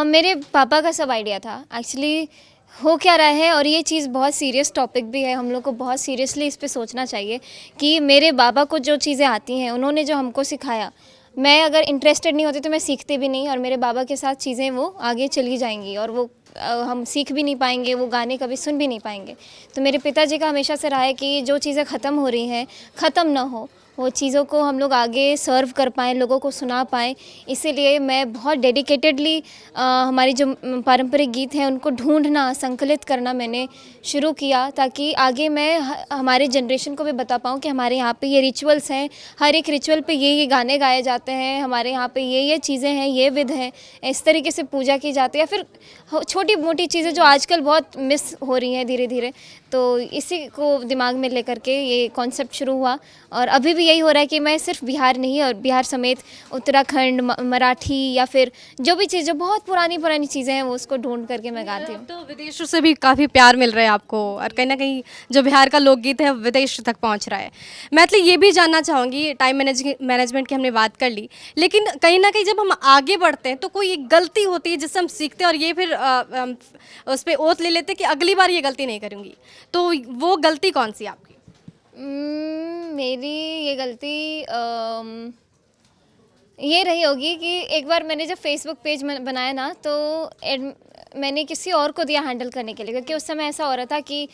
मेरे पापा का सब आइडिया था एक्चुअली हो क्या रहा है, और ये चीज़ बहुत सीरियस टॉपिक भी है, हम लोग को बहुत सीरियसली इस पे सोचना चाहिए कि मेरे बाबा को जो चीज़ें आती हैं, उन्होंने जो हमको सिखाया, मैं अगर इंटरेस्टेड नहीं होती तो मैं सीखती भी नहीं, और मेरे बाबा के साथ चीज़ें वो आगे चली जाएंगी और वो हम सीख भी नहीं पाएंगे, वो गाने कभी सुन भी नहीं पाएंगे। तो मेरे पिताजी का हमेशा से रहा है कि जो चीज़ें ख़त्म हो रही हैं ख़त्म ना हो, वो चीज़ों को हम लोग आगे सर्व कर पाएँ, लोगों को सुना पाएँ। इसीलिए मैं बहुत डेडिकेटेडली हमारी जो पारंपरिक गीत हैं उनको ढूंढना, संकलित करना मैंने शुरू किया, ताकि आगे मैं हमारे जनरेशन को भी बता पाऊँ कि हमारे यहाँ पे ये रिचुअल्स हैं, हर एक रिचुअल पे ये गाने गाए जाते हैं, हमारे यहाँ पे ये चीज़ें हैं, ये विध है, इस तरीके से पूजा की जाती है, या फिर छोटी मोटी चीज़ें जो आजकल बहुत मिस हो रही हैं धीरे धीरे। तो इसी को दिमाग में लेकर के ये कॉन्सेप्ट शुरू हुआ, और अभी भी यही हो रहा है कि मैं सिर्फ बिहार नहीं, और बिहार समेत उत्तराखंड, मराठी, या फिर जो भी चीज़ जो बहुत पुरानी चीज़ें हैं वो उसको ढूंढ करके मैं गाती हूँ। तो विदेशों से भी काफ़ी प्यार मिल रहा है आपको, और कहीं ना कहीं जो बिहार का लोकगीत है विदेश तक पहुंच रहा है। मैं मतलब ये भी जानना चाहूँगी, टाइम मैनेजमेंट की हमने बात कर ली, लेकिन कहीं ना कहीं जब हम आगे बढ़ते हैं तो कोई एक गलती होती है जिससे हम सीखते हैं, और ये फिर उस पर ओत ले लेते हैं कि अगली बार ये गलती नहीं करूँगी। तो वो गलती कौन सी आपकी? मेरी ये गलती ये रही होगी कि एक बार मैंने जब फेसबुक पेज बनाया ना, तो मैंने किसी और को दिया हैंडल करने के लिए, क्योंकि उस समय ऐसा हो रहा था कि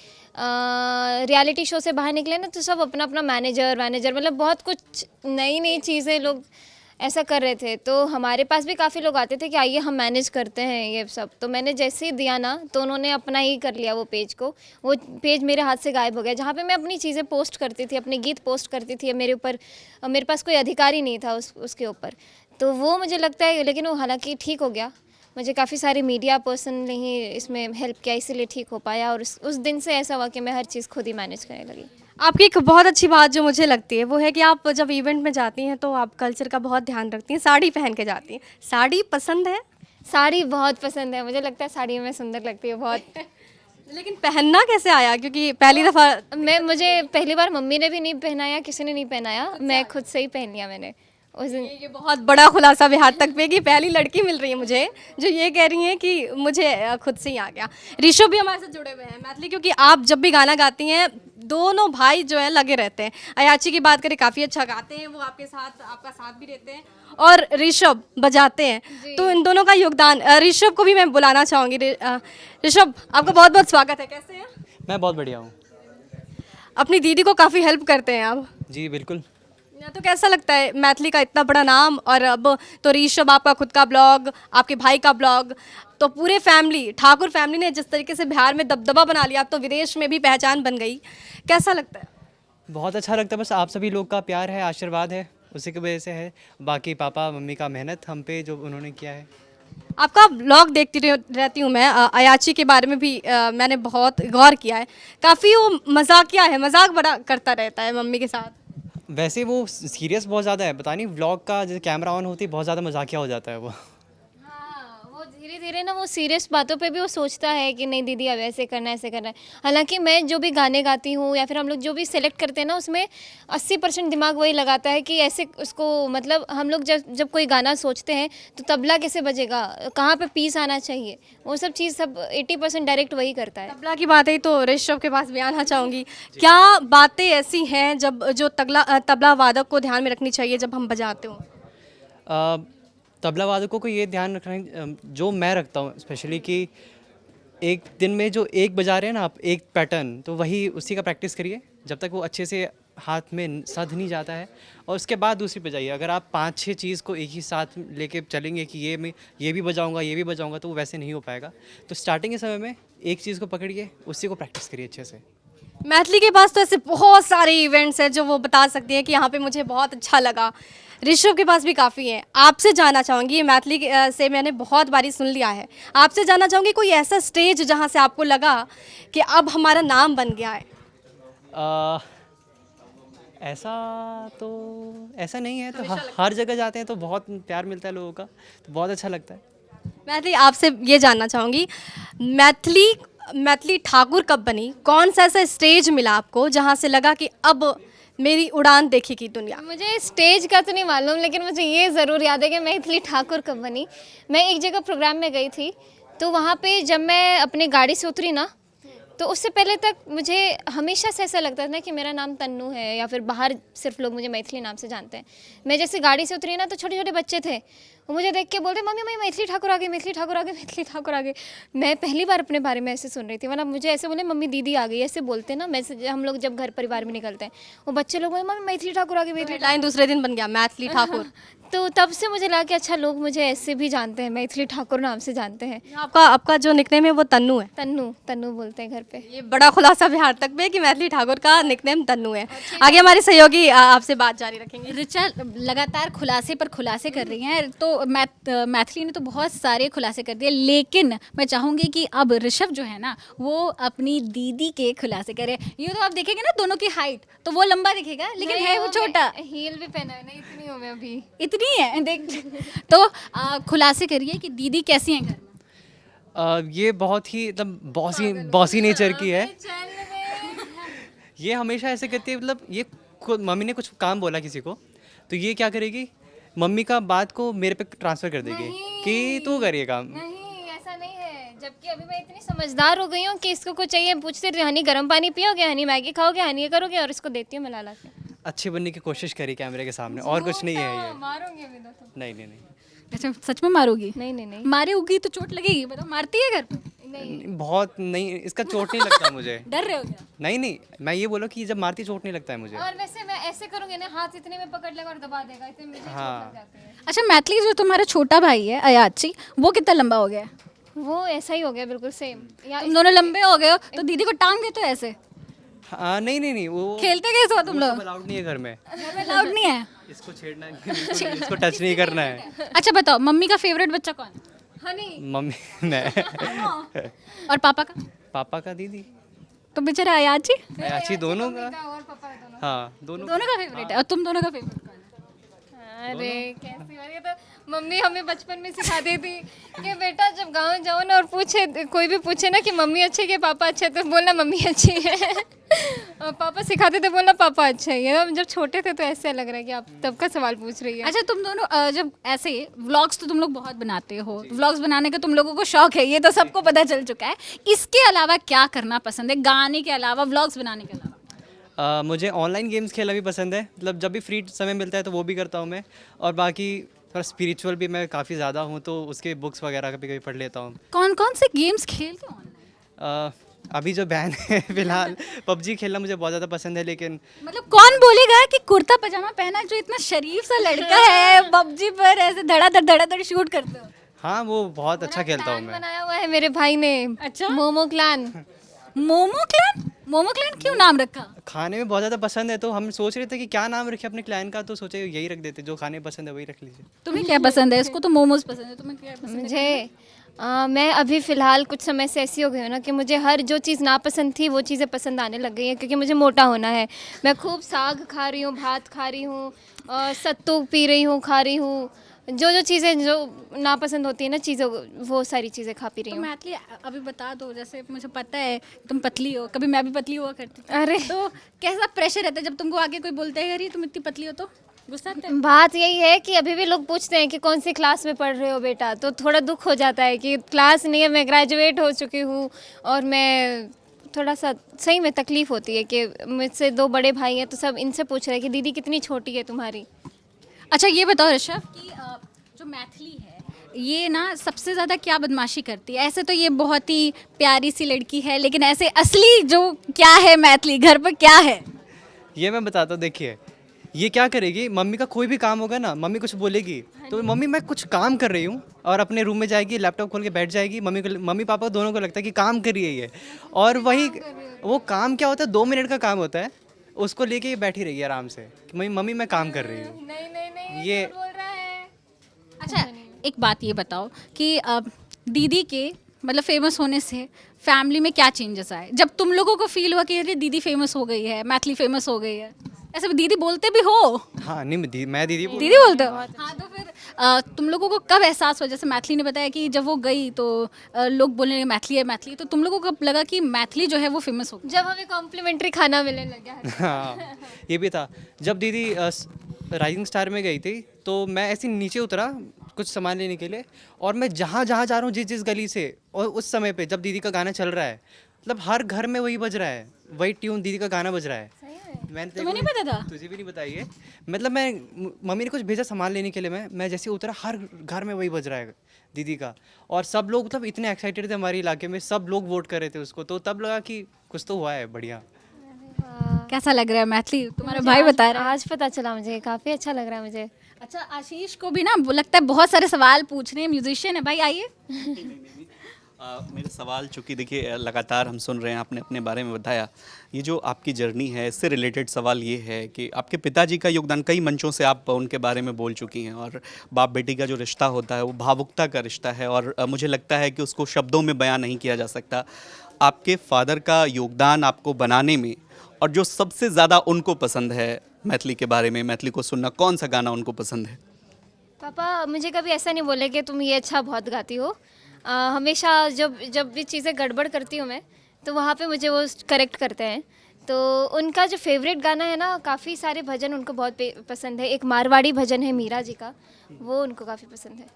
रियलिटी शो से बाहर निकले ना तो सब अपना अपना मैनेजर मतलब बहुत कुछ नई चीज़ें लोग ऐसा कर रहे थे। तो हमारे पास भी काफ़ी लोग आते थे कि आइए हम मैनेज करते हैं ये सब। तो मैंने जैसे ही दिया ना तो उन्होंने अपना ही कर लिया वो पेज को, वो पेज मेरे हाथ से गायब हो गया, जहाँ पे मैं अपनी चीज़ें पोस्ट करती थी, अपने गीत पोस्ट करती थी, मेरे पास कोई अधिकार ही नहीं था उसके ऊपर। तो वो मुझे लगता है, लेकिन वो हालांकि ठीक हो गया, मुझे काफ़ी सारे मीडिया पर्सन ने ही इसमें हेल्प किया, इसीलिए ठीक हो पाया। और उस दिन से ऐसा हुआ कि मैं हर चीज़ खुद ही मैनेज करने लगी। आपकी एक बहुत अच्छी बात जो मुझे लगती है वो है कि आप जब इवेंट में जाती हैं तो आप कल्चर का बहुत ध्यान रखती हैं, साड़ी पहन के जाती हैं। साड़ी पसंद है? साड़ी बहुत पसंद है, मुझे लगता है साड़ी में सुंदर लगती है बहुत। लेकिन पहनना कैसे आया? क्योंकि पहली दफ़ा मुझे पहली बार मम्मी ने भी नहीं पहनाया, किसी ने नहीं पहनाया, मैं खुद से ही पहन लिया मैंने उस दिन। ये बहुत बड़ा खुलासा बिहार तक पे कि पहली लड़की मिल रही है मुझे जो ये कह रही हैं कि मुझे खुद से ही आ गया। ऋषभ भी हमारे साथ जुड़े हुए हैं मैथिली, क्योंकि आप जब भी गाना गाती हैं दोनों भाई जो है लगे रहते हैं। अयाची की बात करें, काफ़ी अच्छा गाते हैं वो, आपका साथ भी रहते हैं, और ऋषभ बजाते हैं, तो इन दोनों का योगदान। ऋषभ को भी मैं बुलाना चाहूँगी। ऋषभ, आपका बहुत बहुत स्वागत है, कैसे हैं? मैं बहुत बढ़िया हूँ। अपनी दीदी को काफ़ी हेल्प करते हैं आप? जी बिल्कुल। तो कैसा लगता है मैथिली का इतना बड़ा नाम, और अब तो ऋषभ आपका खुद का ब्लॉग, आपके भाई का ब्लॉग, तो पूरे फैमिली, ठाकुर फैमिली ने जिस तरीके से बिहार में दबदबा बना लिया, अब तो विदेश में भी पहचान बन गई, कैसा लगता है? बहुत अच्छा लगता है, बस आप सभी लोग का प्यार है, आशीर्वाद है, उसी की वजह से है। बाकी पापा मम्मी का मेहनत हम पे जो उन्होंने किया है। आपका ब्लॉग देखती रहती हूँ मैं, अयाची के बारे में भी मैंने बहुत गौर किया है, काफ़ी वो मजाकिया है, मजाक बड़ा करता रहता है मम्मी के साथ। वैसे वो सीरियस बहुत ज़्यादा है, पता नहीं व्लॉग का जैसे कैमरा ऑन होती है बहुत ज़्यादा मजाकिया हो जाता है वो। वो धीरे धीरे ना वो सीरियस बातों पे भी वो सोचता है कि नहीं दीदी अब ऐसे करना है, ऐसे करना है। हालांकि मैं जो भी गाने गाती हूँ या फिर हम लोग जो भी सेलेक्ट करते हैं ना, उसमें 80% दिमाग वही लगाता है कि ऐसे उसको, मतलब हम लोग जब कोई गाना सोचते हैं तो तबला कैसे बजेगा, कहाँ पे पीस आना चाहिए, वो सब चीज़ सब 80% डायरेक्ट वही करता है। तबला की बात है तो ऋषभ के पास भी आना चाहूँगी, क्या बातें ऐसी हैं जब जो तबला वादक को ध्यान में रखनी चाहिए जब हम बजाते हो? तबला वादकों को ये ध्यान रखना जो मैं रखता हूँ स्पेशली कि एक दिन में जो एक बजा रहे हैं ना आप, एक पैटर्न, तो वही उसी का प्रैक्टिस करिए जब तक वो अच्छे से हाथ में सध नहीं जाता है, और उसके बाद दूसरी बजाइए। अगर आप 5-6 चीज़ को एक ही साथ लेके चलेंगे कि ये मैं ये भी बजाऊंगा, तो वो वैसे नहीं हो पाएगा। तो स्टार्टिंग के समय में एक चीज़ को पकड़िए, उसी को प्रैक्टिस करिए अच्छे से। मैथिली के पास तो ऐसे बहुत सारे इवेंट्स हैं जो वो बता सकती है कि यहाँ पे मुझे बहुत अच्छा लगा। ऋषभ के पास भी काफ़ी हैं। आपसे जानना चाहूँगी, ये मैथिली से मैंने बहुत बारी सुन लिया है, आपसे जानना चाहूँगी कोई ऐसा स्टेज जहाँ से आपको लगा कि अब हमारा नाम बन गया है? ऐसा नहीं है, तो हर जगह जाते हैं तो बहुत प्यार मिलता है लोगों का, तो बहुत अच्छा लगता है। मैथिली, आपसे ये जानना चाहूँगी, मैथिली ठाकुर कब बनी? कौन सा ऐसा स्टेज मिला आपको जहाँ से लगा कि अब मेरी उड़ान देखेगी दुनिया? मुझे स्टेज का तो नहीं मालूम, लेकिन मुझे ये ज़रूर याद है कि मैथिली ठाकुर कब बनी। मैं एक जगह प्रोग्राम में गई थी, तो वहाँ पे जब मैं अपनी गाड़ी से उतरी ना, तो उससे पहले तक मुझे हमेशा से ऐसा लगता था ना कि मेरा नाम तन्नू है, या फिर बाहर सिर्फ लोग मुझे मैथिली नाम से जानते हैं। मैं जैसे गाड़ी से उतरी ना, तो छोटे छोटे बच्चे थे, वो मुझे देख के बोलते, मम्मी मैं मैथिली ठाकुर आ गई, मैथिली ठाकुर आ गई, मैथिली ठाकुर आ गई। मैं पहली बार अपने बारे में ऐसे सुन रही थी, मतलब मुझे ऐसे बोले मम्मी दीदी आ गई, ऐसे बोलते ना। मैं हम लोग जब घर परिवार में निकलते हैं, वो बच्चे लोग बोले मम्मी मैथिली ठाकुर आ गई, मैथिली। लाइन दूसरे दिन बन गया मैथिली ठाकुर। तो तब से मुझे लगा कि अच्छा लोग मुझे ऐसे भी जानते हैं, मैथिली ठाकुर नाम से जानते हैं। आपका जो निकनेम है वो तन्नू है? तन्नू बोलते हैं घर पे। ये बड़ा खुलासा बिहार तक में कि मैथिली ठाकुर का निकनेम तन्नू है। आगे हमारे सहयोगी आपसे बात जारी रखेंगे। ऋचा लगातार खुलासे पर खुलासे कर रही हैं, तो मैथिली ने तो बहुत सारे खुलासे कर दिए, लेकिन मैं चाहूँगी कि अब ऋषभ जो है ना, वो अपनी दीदी के खुलासे करे। ये तो आप देखेंगे ना दोनों की हाइट, तो वो लंबा दिखेगा, लेकिन है वो छोटा। हील भी पहना है ना, इतनी हूँ मैं अभी, इतनी है देख। तो खुलासे करिए कि दीदी कैसी हैं घर में। ये बहुत ही मतलब बॉसी नेचर की है। ये हमेशा ऐसे करती है, मतलब ये मम्मी ने कुछ काम बोला किसी को, तो ये क्या करेगी, मम्मी का बात को मेरे पे ट्रांसफ़र कर देगी कि तू कर ये काम। नहीं ऐसा नहीं है, जबकि अभी मैं इतनी समझदार हो गई हूँ कि इसको कुछ चाहिए पूछते रही, हनी गर्म पानी पियोगे, हनी मैगी खाओगे, हनी ये करोगे, और इसको देती हूँ मैं ला के। अच्छी बनने की कोशिश करी कैमरे के सामने, और कुछ नहीं है ये। मारोगे अभी तो? नहीं। अच्छा सच में मारोगी? नहीं। मारेगी तो चोट लगेगी, बताओ। मारती है घर पे? बहुत नहीं, इसका चोट नहीं लगता मुझे। डर रहे हो क्या? नहीं, मैं ये बोला कि जब मारती चोट नहीं लगता है मुझे। और वैसे मैं ऐसे करूँगी ना, हाथ इतने में पकड़ लेगा और दबा देगा, इतने मुझे चोट लग जाती है। अच्छा मैथिली, जो तुम्हारा छोटा भाई है अयाची, वो कितना लंबा हो गया है? वो ऐसा ही हो गया, बिल्कुल सेम। तुम दोनों लंबे हो गए हो, तो दीदी को टांग देते हो ऐसे? हाँ नहीं, वो खेलते कैसे हो तुम लोग? अलाउड नहीं है घर में। घर में अलाउड नहीं है? इसको छेड़ना, इसको टच नहीं करना है। अच्छा बताओ, मम्मी का फेवरेट बच्चा कौन है? हनी। मम्मी मैं और पापा का? पापा का दीदी, तो बेचारा अयाची अच्छी दोनों का। और पापा है दोनों। हाँ दोनों। दोनों का फेवरेट है। और तुम दोनों का फेवरेट कौन है? अरे कैसी बात है, तो मम्मी हमें बचपन में सिखाती थी कि बेटा जब गांव जाओ ना, और कोई भी पूछे ना कि मम्मी अच्छे कि पापा अच्छे, तो बोलना मम्मी अच्छी है। और पापा सिखाते थे बोलना पापा अच्छा है। हम जब छोटे थे तो ऐसे लग रहा है कि आप तब का सवाल पूछ रही है। अच्छा तुम दोनों जब ऐसे व्लॉग्स तो तुम लोग बहुत बनाते हो, व्लॉग्स बनाने का तुम लोगों को शौक है, ये तो सबको पता चल चुका है। इसके अलावा क्या करना पसंद है, गाने के अलावा, व्लॉग्स बनाने के अलावा? मुझे ऑनलाइन गेम्स खेलना भी पसंद है, मतलब जब भी फ्री समय मिलता है तो वो भी करता हूँ मैं। और बाकी थोड़ा स्पिरिचुअल भी मैं काफ़ी ज़्यादा हूँ, तो उसके बुक्स वगैरह कभी कभी पढ़ लेता हूँ। कौन कौन से गेम्स खेलते हो ऑनलाइन? अभी जो बैन है फिलहाल, पबजी खेलना मुझे बहुत ज़्यादा पसंद है। लेकिन मतलब कौन बोलेगा कि कुर्ता पजामा पहना जो इतना शरीफ सा लड़का है, पबजी पर ऐसे धड़ाधड़ शूट करते हो? हाँ, वो बहुत अच्छा खेलता हूँ मैं। बनाया हुआ है मेरे भाई ने। अच्छा, मोमो क्लान। मोमो क्लैन क्यों नाम रखा? खाने में बहुत ज़्यादा पसंद है, तो हम सोच रहे थे कि क्या नाम रखे अपने क्लैन का, तो सोचे यही रख देते, जो खाने पसंद है वही रख लीजिए। तुम्हें क्या पसंद है? इसको तो मोमोज पसंद है, तुम्हें क्या पसंद है? मुझे मैं अभी फ़िलहाल कुछ समय से ऐसी हो गई हूँ ना कि मुझे हर जो चीज़ नापसंद थी वो चीज़ें पसंद आने लग गई हैं, क्योंकि मुझे मोटा होना है। मैं खूब साग खा रही हूँ, भात खा रही हूँ, सत्तू पी रही हूँ, खा रही हूँ, जो चीज़ें जो नापसंद होती है ना चीज़ों, वो सारी चीज़ें खा पी रही तो हूँ। मैथिली अभी बता दो, जैसे मुझे पता है तुम पतली हो, कभी मैं भी पतली हुआ करती थी। अरे तो कैसा प्रेशर रहता है जब तुमको आगे कोई बोलता है अरे तुम इतनी पतली हो, तो गुस्सा आता है? बात यही है कि अभी भी लोग पूछते हैं कि कौन सी क्लास में पढ़ रहे हो बेटा, तो थोड़ा दुख हो जाता है कि क्लास नहीं है, मैं ग्रेजुएट हो चुकी हूँ। और मैं थोड़ा सा सही में तकलीफ़ होती है कि मुझसे 2 बड़े भाई हैं, तो सब इनसे पूछ रहे हैं कि दीदी कितनी छोटी है तुम्हारी। अच्छा ये बताओ ऋषभ कि जो मैथिली है ये ना सबसे ज़्यादा क्या बदमाशी करती है? ऐसे तो ये बहुत ही प्यारी सी लड़की है, लेकिन ऐसे असली जो क्या है मैथिली घर पर क्या है? ये मैं बताता हूँ, देखिए ये क्या करेगी, मम्मी का कोई भी काम होगा ना, मम्मी कुछ बोलेगी तो मम्मी मैं कुछ काम कर रही हूँ और अपने रूम में जाएगी, लैपटॉप खोल के बैठ जाएगी, मम्मी पापा दोनों को लगता है कि काम कर रही है ये, और वही वो काम क्या होता है, 2 मिनट का काम होता है, उसको लेके ये बैठी रहेगी आराम से कि मम्मी मैं काम कर रही हूँ। नहीं नहीं नहीं ये बोल रहा है। अच्छा, एक बात ये बताओ कि दीदी के मतलब फेमस होने से फैमिली में क्या चेंजेस आए? जब तुम लोगों को फील हुआ कि अरे दीदी फेमस हो गई है, मैथिली फेमस हो गई है, ऐसे दीदी बोलते भी हो? हाँ नहीं, मैं दीदी दीदी बोलते हो? हाँ, तो फिर तुम लोगों को कब एहसास हुआ? जैसे मैथिली ने बताया कि जब वो गई तो लोग बोलने लगे मैथिली है मैथिली, तो तुम लोगों को कब लगा कि मैथिली जो है वो फेमस हो गई? जब हमें कॉम्प्लीमेंट्री खाना मिलने लग गया है। हाँ ये भी था, जब दीदी राइजिंग स्टार में गई थी तो मैं ऐसे नीचे उतरा कुछ सामान लेने के लिए, और मैं जहाँ जहाँ जा रहा हूँ, जिस गली से, और उस समय पे जब दीदी का गाना चल रहा है, मतलब हर घर में वही बज रहा है, वही ट्यून दीदी का गाना बज रहा है। मैंने तुम्हें नहीं पता था? तुझे भी नहीं बताइए, मतलब मम्मी ने कुछ भेजा सामान लेने के लिए, मैं जैसे उतरा हर घर में वही बज रहा है दीदी का, और सब लोग मतलब इतने एक्साइटेड थे हमारे इलाके में, सब लोग वोट कर रहे थे उसको, तो तब लगा कि कुछ तो हुआ है बढ़िया। कैसा लग रहा है मैथिली? तुम्हारा भाई बता रहा है। आज पता चला मुझे, काफी अच्छा लग रहा है मुझे। अच्छा, आशीष को भी ना लगता है बहुत सारे सवाल पूछने हैं, म्यूजिशियन है भाई, आइए। मेरे सवाल चूँकि देखिए लगातार हम सुन रहे हैं, आपने अपने बारे में बताया, ये जो आपकी जर्नी है इससे रिलेटेड सवाल ये है कि आपके पिताजी का योगदान, कई मंचों से आप उनके बारे में बोल चुकी हैं, और बाप बेटी का जो रिश्ता होता है वो भावुकता का रिश्ता है, और मुझे लगता है कि उसको शब्दों में बयां नहीं किया जा सकता। आपके फादर का योगदान आपको बनाने में, और जो सबसे ज़्यादा उनको पसंद है मैथिली के बारे में, मैथिली को सुनना, कौन सा गाना उनको पसंद है? पापा मुझे कभी ऐसा नहीं बोले कि तुम ये अच्छा बहुत गाती हो। हमेशा जब भी चीज़ें गड़बड़ करती हूँ मैं, तो वहाँ पे मुझे वो करेक्ट करते हैं। तो उनका जो फेवरेट गाना है ना, काफ़ी सारे भजन उनको बहुत पसंद है। एक मारवाड़ी भजन है मीरा जी का, वो उनको काफ़ी पसंद है।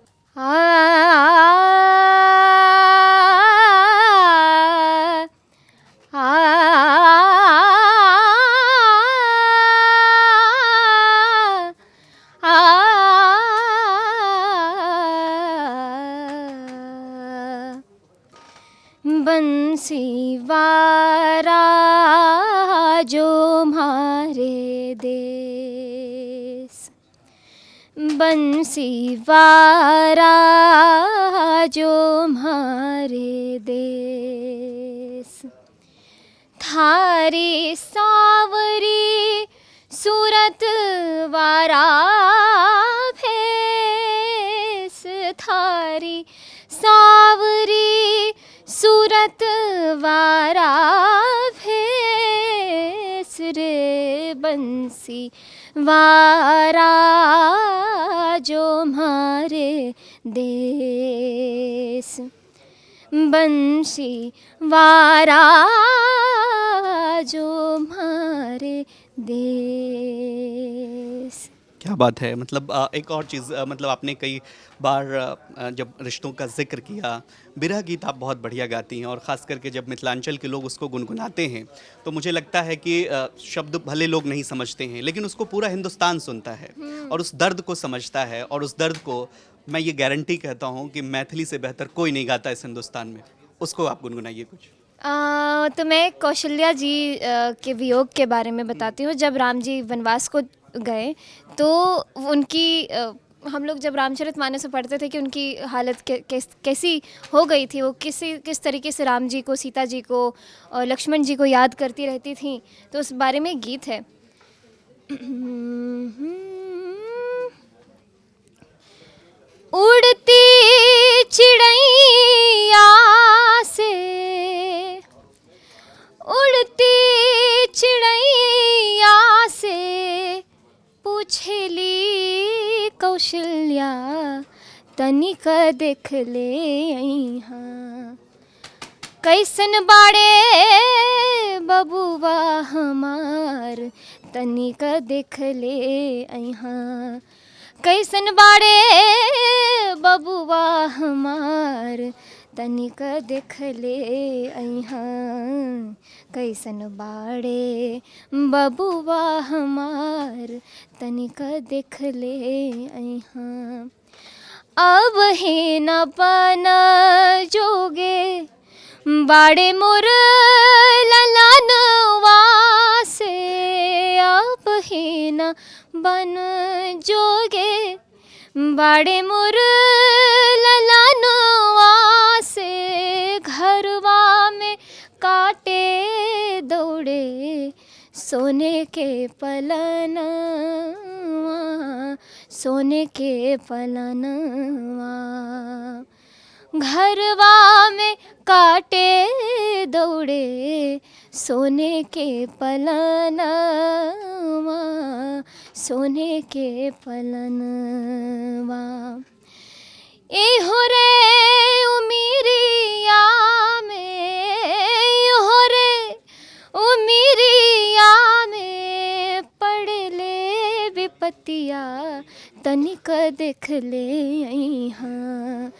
बंसी वारा जो मारे देश, बंसी वारा जो मारे देश, थारी सावरी सूरत वारा भेस, थारी सावरी सूरत वारा भेस रे, बंसी वारा जो मारे देश, बंसी वारा जो मारे देश। क्या बात है। मतलब एक और चीज़, मतलब आपने कई बार जब रिश्तों का जिक्र किया, बिरह गीत आप बहुत बढ़िया गाती हैं, और ख़ास करके जब मिथिलांचल के लोग उसको गुनगुनाते हैं तो मुझे लगता है कि शब्द भले लोग नहीं समझते हैं, लेकिन उसको पूरा हिंदुस्तान सुनता है और उस दर्द को समझता है, और उस दर्द को मैं ये गारंटी कहता हूँ कि मैथिली से बेहतर कोई नहीं गाता इस हिंदुस्तान में। उसको आप गुनगुनाइए कुछ। तो मैं कौशल्या जी के वियोग के बारे में बताती हूँ। जब राम जी वनवास को गए तो उनकी हम लोग जब रामचरितमानस में पढ़ते थे कि उनकी हालत कैसी हो गई थी, वो किस तरीके से राम जी को, सीता जी को और लक्ष्मण जी को याद करती रहती थी, तो उस बारे में गीत है। उड़ती चिड़ैया से, उड़ती चिड़ैया से पूछली कौशल्या, तनिक देख ले यहाँ, कैसन बाड़े बबुआ हमार, तनिक देख ले यहाँ, कैसन बाड़े बबुआ हमार, तनिक देख ले यहाँ, कैसन बाड़े बबुआ हमार, तनिक देख ले यहाँ। अब ही न पन जोगे बाड़े मोर ललनवा से, अब ही न बन जोगे बाड़े मोर ललनवा से, घरवा में काटे दौड़े सोने के पलनवा, सोने के पलनवा, घरवा में काटे दौड़े सोने के पलनवा, सोने के पलनवा। ए हो रे उमिरिया में, हो रे उमिरिया में, पढ़ ले विपतिया तनिक देख ले यहाँ,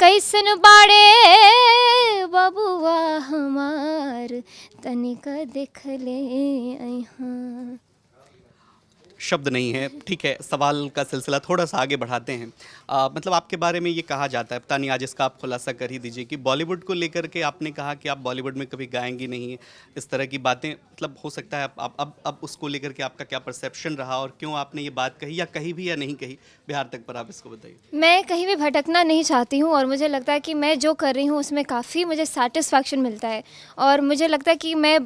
कैसन बाड़े बबुआ हमार तनिक देख ले यहाँ। शब्द नहीं है, ठीक है। सवाल का सिलसिला थोड़ा सा आगे बढ़ाते हैं। मतलब आपके बारे में ये कहा जाता है, पता नहीं आज इसका आप खुलासा कर ही दीजिए, कि बॉलीवुड को लेकर के आपने कहा कि आप बॉलीवुड में कभी गाएंगी नहीं, इस तरह की बातें, मतलब हो सकता है आप अब उसको लेकर के आपका क्या परसेप्शन रहा और क्यों आपने ये बात कही, या कही भी या नहीं कही बिहार तक पर, आप इसको बताइए। मैं कहीं भी भटकना नहीं चाहती हूँ और मुझे लगता है कि मैं जो कर रही हूँ उसमें काफ़ी मुझे सेटिस्फैक्शन मिलता है, और मुझे लगता है कि मैं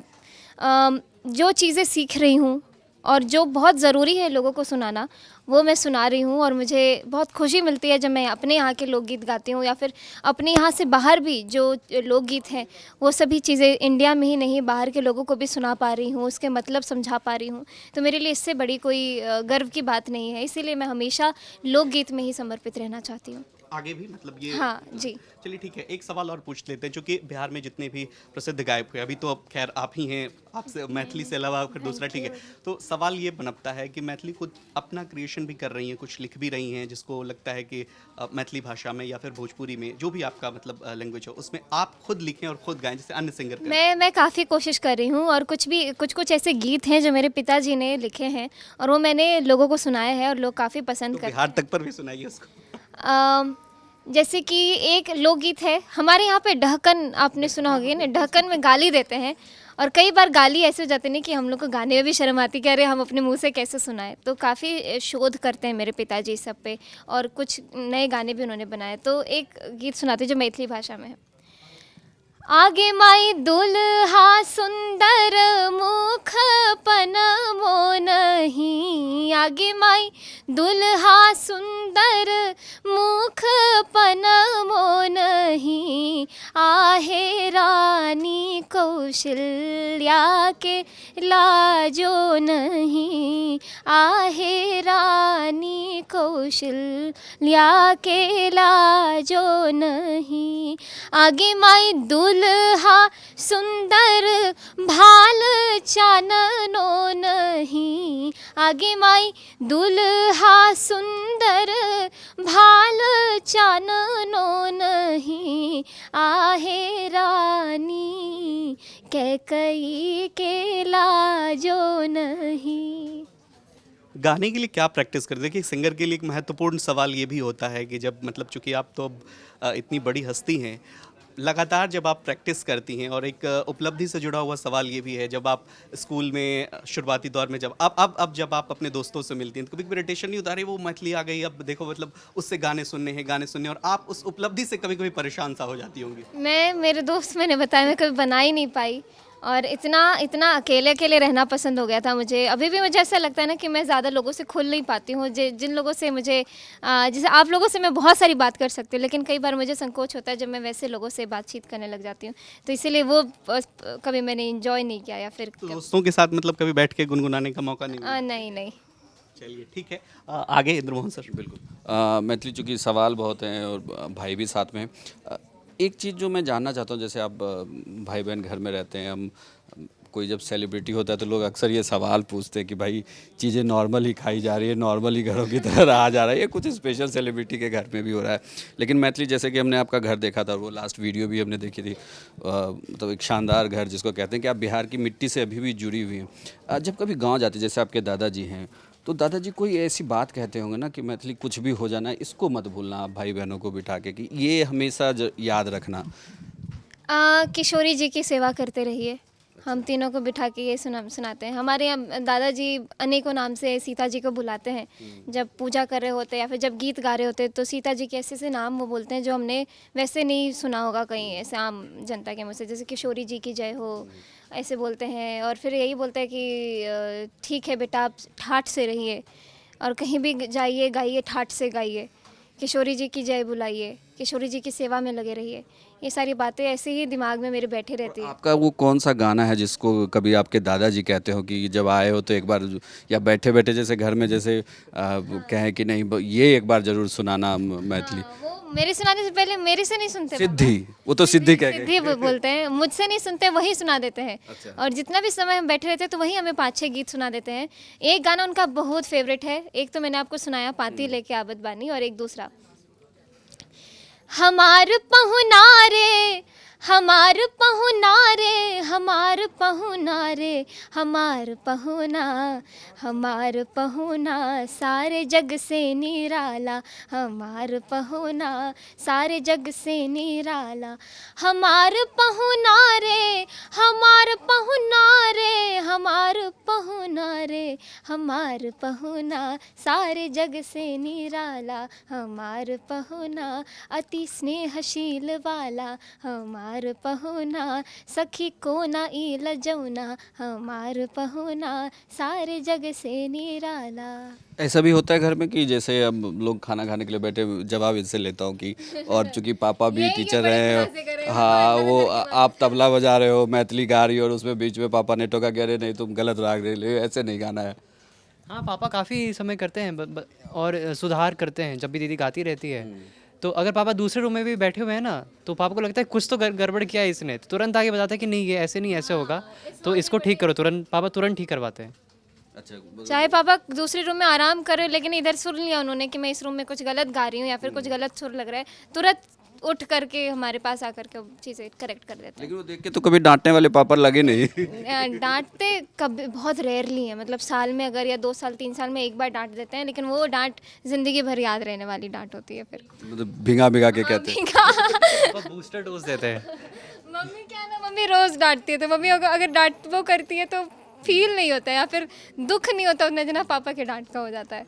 जो चीज़ें सीख रही हूँ और जो बहुत ज़रूरी है लोगों को सुनाना, वो मैं सुना रही हूँ। और मुझे बहुत खुशी मिलती है जब मैं अपने यहाँ के लोकगीत गाती हूँ, या फिर अपने यहाँ से बाहर भी जो लोकगीत हैं वो सभी चीज़ें इंडिया में ही नहीं बाहर के लोगों को भी सुना पा रही हूँ, उसके मतलब समझा पा रही हूँ। तो मेरे लिए इससे बड़ी कोई गर्व की बात नहीं है, इसीलिए मैं हमेशा लोकगीत में ही समर्पित रहना चाहती हूँ। आगे भी मतलब ये, हाँ जी। चलिए ठीक है, एक सवाल और पूछ लेते हैं, क्योंकि बिहार में जितने भी प्रसिद्ध गायक हुए, अभी तो अब खैर आप ही हैं, आपसे मैथिली से अलावा फिर दूसरा, ठीक है। तो सवाल ये बनता है कि मैथिली खुद अपना क्रिएशन भी कर रही हैं, कुछ लिख भी रही हैं, जिसको लगता है कि मैथिली भाषा में या फिर भोजपुरी में जो भी आपका मतलब लैंग्वेज हो, उसमें आप खुद लिखें और खुद गाएं जैसे अन्य सिंगर करते हैं। मैं काफ़ी कोशिश कर रही हूँ, और कुछ ऐसे गीत हैं जो मेरे पिताजी ने लिखे हैं और वो मैंने लोगों को सुनाए हैं और लोग काफ़ी पसंद तो करते बिहार हैं। तक पर भी सुनाइए उसको। जैसे कि एक लोकगीत है हमारे यहाँ पे, ढक्कन, आपने सुना होगा ना, ढक्कन में गाली देते हैं, और कई बार गाली ऐसे हो जाती है कि हम लोग को गाने में भी शर्म आती, कि अरे हम अपने मुंह से कैसे सुनाए। तो काफ़ी शोध करते हैं मेरे पिताजी इस सब पे, और कुछ नए गाने भी उन्होंने बनाए। तो एक गीत सुनाते जो मैथिली भाषा में है। आगे माई दुल्हा सुंदर मुख पन मोनही, आगे माई दुल्हा सुंदर मुख पन मोनही, आहे रानी कौशल्या के लाजो नहीं, आहे रानी कौशल्या के लाजो नहीं, आगे माई दुल्हा सुंदर भाल चाननो नहीं, आगे माई दुल्हा सुंदर भाल चाननो नहीं, आहे रानी कैकई के लाजो नहीं। गाने के लिए क्या प्रैक्टिस करते हैं? देखिए, सिंगर के लिए एक महत्वपूर्ण सवाल ये भी होता है कि जब मतलब चूंकि आप तो अब इतनी बड़ी हस्ती हैं, लगातार जब आप प्रैक्टिस करती हैं, और एक उपलब्धि से जुड़ा हुआ सवाल ये भी है, जब आप स्कूल में शुरुआती दौर में जब अब जब आप अपने दोस्तों से मिलती हैं तो कभी इरिटेशन नहीं होता, अरे वो मैथिली आ गई, अब देखो मतलब उससे गाने सुनने, और आप उस उपलब्धि से कभी कभी परेशान सा हो जाती होंगी? मेरे दोस्त, मैंने बताया, मैं कभी बना ही नहीं पाई, और इतना अकेले रहना पसंद हो गया था मुझे। अभी भी मुझे ऐसा लगता है ना कि मैं ज़्यादा लोगों से खुल नहीं पाती हूँ, जिन लोगों से मुझे जैसे आप लोगों से मैं बहुत सारी बात कर सकती हूँ, लेकिन कई बार मुझे संकोच होता है जब मैं वैसे लोगों से बातचीत करने लग जाती हूँ, तो इसीलिए वो कभी मैंने इंजॉय नहीं किया, या फिर तो दोस्तों के साथ मतलब कभी बैठ के गुनगुनाने का मौका नहीं मिला? नहीं। चलिए ठीक है, आगे इंद्रमोहन सर। बिल्कुल, मैथिली चूँकि सवाल बहुत हैं और भाई भी साथ में हैं, एक चीज़ जो मैं जानना चाहता हूँ, जैसे आप भाई बहन घर में रहते हैं, हम कोई जब सेलिब्रिटी होता है तो लोग अक्सर ये सवाल पूछते हैं कि भाई चीज़ें नॉर्मल ही खाई जा रही है, नॉर्मल ही घरों की तरह रहा जा रहा है, ये कुछ स्पेशल सेलिब्रिटी के घर में भी हो रहा है। लेकिन मैथिली, जैसे कि हमने आपका घर देखा था, वो लास्ट वीडियो भी हमने देखी थी, मतलब एक शानदार घर जिसको कहते हैं कि आप बिहार की मिट्टी से अभी भी जुड़ी हुई हैं। जब कभी गाँव जाते, जैसे आपके दादाजी हैं, तो दादाजी कोई ऐसी बात कहते होंगे ना कि मैथिली कुछ भी हो जाना, इसको मत भूलना आप भाई बहनों को बिठा के, कि ये हमेशा याद रखना। किशोरी जी की सेवा करते रहिए। हम तीनों को बिठा के ये सुनाते हैं। हमारे यहाँ दादाजी अनेकों नाम से सीता जी को बुलाते हैं। जब पूजा कर रहे होते हैं या फिर जब गीत गा रहे होते हैं तो सीता जी के ऐसे ऐसे नाम वो बोलते हैं जो हमने वैसे नहीं सुना होगा कहीं ऐसे आम जनता के मुँह से, जैसे किशोरी जी की जय हो ऐसे बोलते हैं। और फिर यही बोलते हैं कि ठीक है बेटा आप ठाठ से रहिए और कहीं भी जाइए गाइए ठाठ से गाइए, किशोरी जी की जय बुलाइए, किशोरी जी की सेवा में लगे रहिए। ये सारी बातें ऐसे ही दिमाग में मेरे बैठे रहती है। आपका वो कौन सा गाना है जिसको कभी आपके दादाजी कहते हो कि जब आए हो तो एक बार, या बैठे बैठे जैसे घर में जैसे कहें कि नहीं ये एक बार जरूर सुनाना मैथिली? वो मेरे सुनाने से पहले मेरे से नहीं सुनते। सिद्धि, वो तो सिद्धि कह गए। सिद्धि बोलते हैं, मुझसे नहीं सुनते, वही सुना देते हैं। अच्छा। और जितना भी समय हम बैठे रहते हैं तो वही हमें 5-6 गीत सुना देते हैं। एक गाना उनका बहुत फेवरेट है, एक तो मैंने आपको सुनाया पाती लेके आबद बानी, और एक दूसरा हमार पहुना रे, हमार पहुना रे, हमार पहुना रे, हमार पहुना, हमार पहुना सारे जग से निराला, हमार पहुना सारे जग से निराला, हमार पहुना रे, हमार पहुना रे, हमार पहुना रे, हमार पहुना सारे जग से निराला, हमार पहुना अति स्नेहशील वाला, हमार पहुना सखी को ना इल जौना, हमार पहुना सारे जग से निराला। ऐसा भी होता है घर में कि जैसे अब लोग खाना खाने के लिए बैठे, जवाब इनसे लेता हूँ कि और चूंकि पापा भी टीचर हैं, हाँ वो आप तबला बजा रहे हो, मैथिली गा रही हो और उसमें बीच में पापा ने टोका कह रहे नहीं तुम गलत राग रहे हो, ऐसे नहीं गाना है। हाँ पापा काफ़ी समय करते हैं और सुधार करते हैं जब भी दीदी गाती रहती है। तो अगर पापा दूसरे रूम में भी बैठे हुए हैं ना तो पापा को लगता है कुछ तो गड़बड़ किया है इसने, तो तुरंत आगे बताता है कि नहीं ये ऐसे नहीं ऐसे होगा, तो इसको ठीक करो, तुरंत पापा तुरंत ठीक करवाते हैं। अच्छा, चाहे पापा दूसरे रूम में आराम करो लेकिन इधर सुन लिया उन्होंने कि मैं इस रूम में कुछ गलत गा रही हूँ या फिर कुछ गलत सुर लग रहा है, तुरंत उठ करके हमारे पास आकर के चीज़ें करेक्ट कर देते हैं। लेकिन वो देख के तो कभी डांटने वाले पापा लगे नहीं। डांटते कभी बहुत रेयरली है, मतलब साल में अगर या 2 साल 3 साल में एक बार डांट देते हैं, लेकिन वो डांट जिंदगी भर याद रहने वाली डांट होती है। फिर मतलब भिंगा भिंगा के कहते हैं। पापा बूस्टर डोज देते हैं। मम्मी क्या ना, मम्मी रोज़ डांटती है, तो मम्मी अगर डांट वो करती है तो फील नहीं होता है या फिर दुख नहीं होता उतना जितना पापा के डांट का हो जाता है।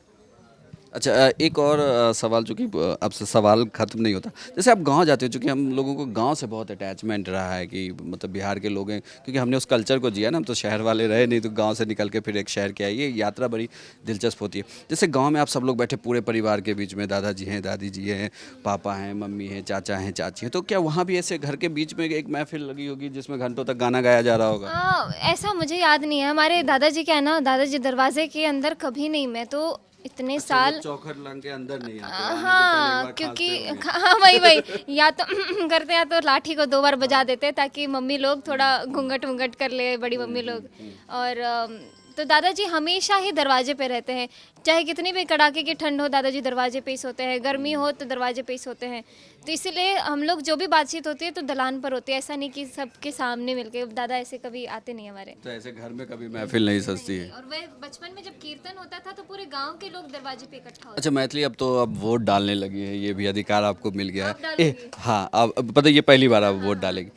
अच्छा, एक और सवाल, चूँकि अब से सवाल ख़त्म नहीं होता, जैसे आप गांव जाते हो, चूँकि हम लोगों को गांव से बहुत अटैचमेंट रहा है कि मतलब बिहार के लोग हैं, क्योंकि हमने उस कल्चर को जिया ना, हम तो शहर वाले रहे नहीं, तो गांव से निकल के फिर एक शहर के आए, ये यात्रा बड़ी दिलचस्प होती है। जैसे गाँव में आप सब लोग बैठे पूरे परिवार के बीच में, दादाजी हैं, दादी जी हैं, पापा हैं, मम्मी हैं, चाचा हैं, चाची हैं, तो क्या वहाँ भी ऐसे घर के बीच में एक महफिल लगी होगी जिसमें घंटों तक गाना गाया जा रहा होगा? ऐसा मुझे याद नहीं है। हमारे दादाजी क्या है ना, दादाजी दरवाजे के अंदर कभी नहीं, मैं तो इतने साल चौखट लंग के अंदर नहीं आते, हाँ क्योंकि हाँ वही या तो करते या तो लाठी को 2 बार बजा देते ताकि मम्मी लोग थोड़ा घूंघट कर ले, बड़ी मम्मी लोग। और तो दादाजी हमेशा ही दरवाजे पे रहते हैं, चाहे कितनी भी कड़ाके की ठंड हो दादाजी दरवाजे पे ही सोते हैं, गर्मी हो तो दरवाजे पे ही सोते हैं। तो इसीलिए हम लोग जो भी बातचीत होती है तो दलान पर होती है, ऐसा नहीं कि सबके सामने मिलके, दादा ऐसे कभी आते नहीं हमारे। तो ऐसे घर में कभी महफिल नहीं सजती है। और वह बचपन में जब कीर्तन होता था तो पूरे गांव के लोग दरवाजे पे इकट्ठा होते। अच्छा मैथिली, अब तो अब वोट डालने लगी है, ये भी अधिकार आपको मिल गया है। हाँ, अब पता है ये पहली बार आप वोट डालेंगे।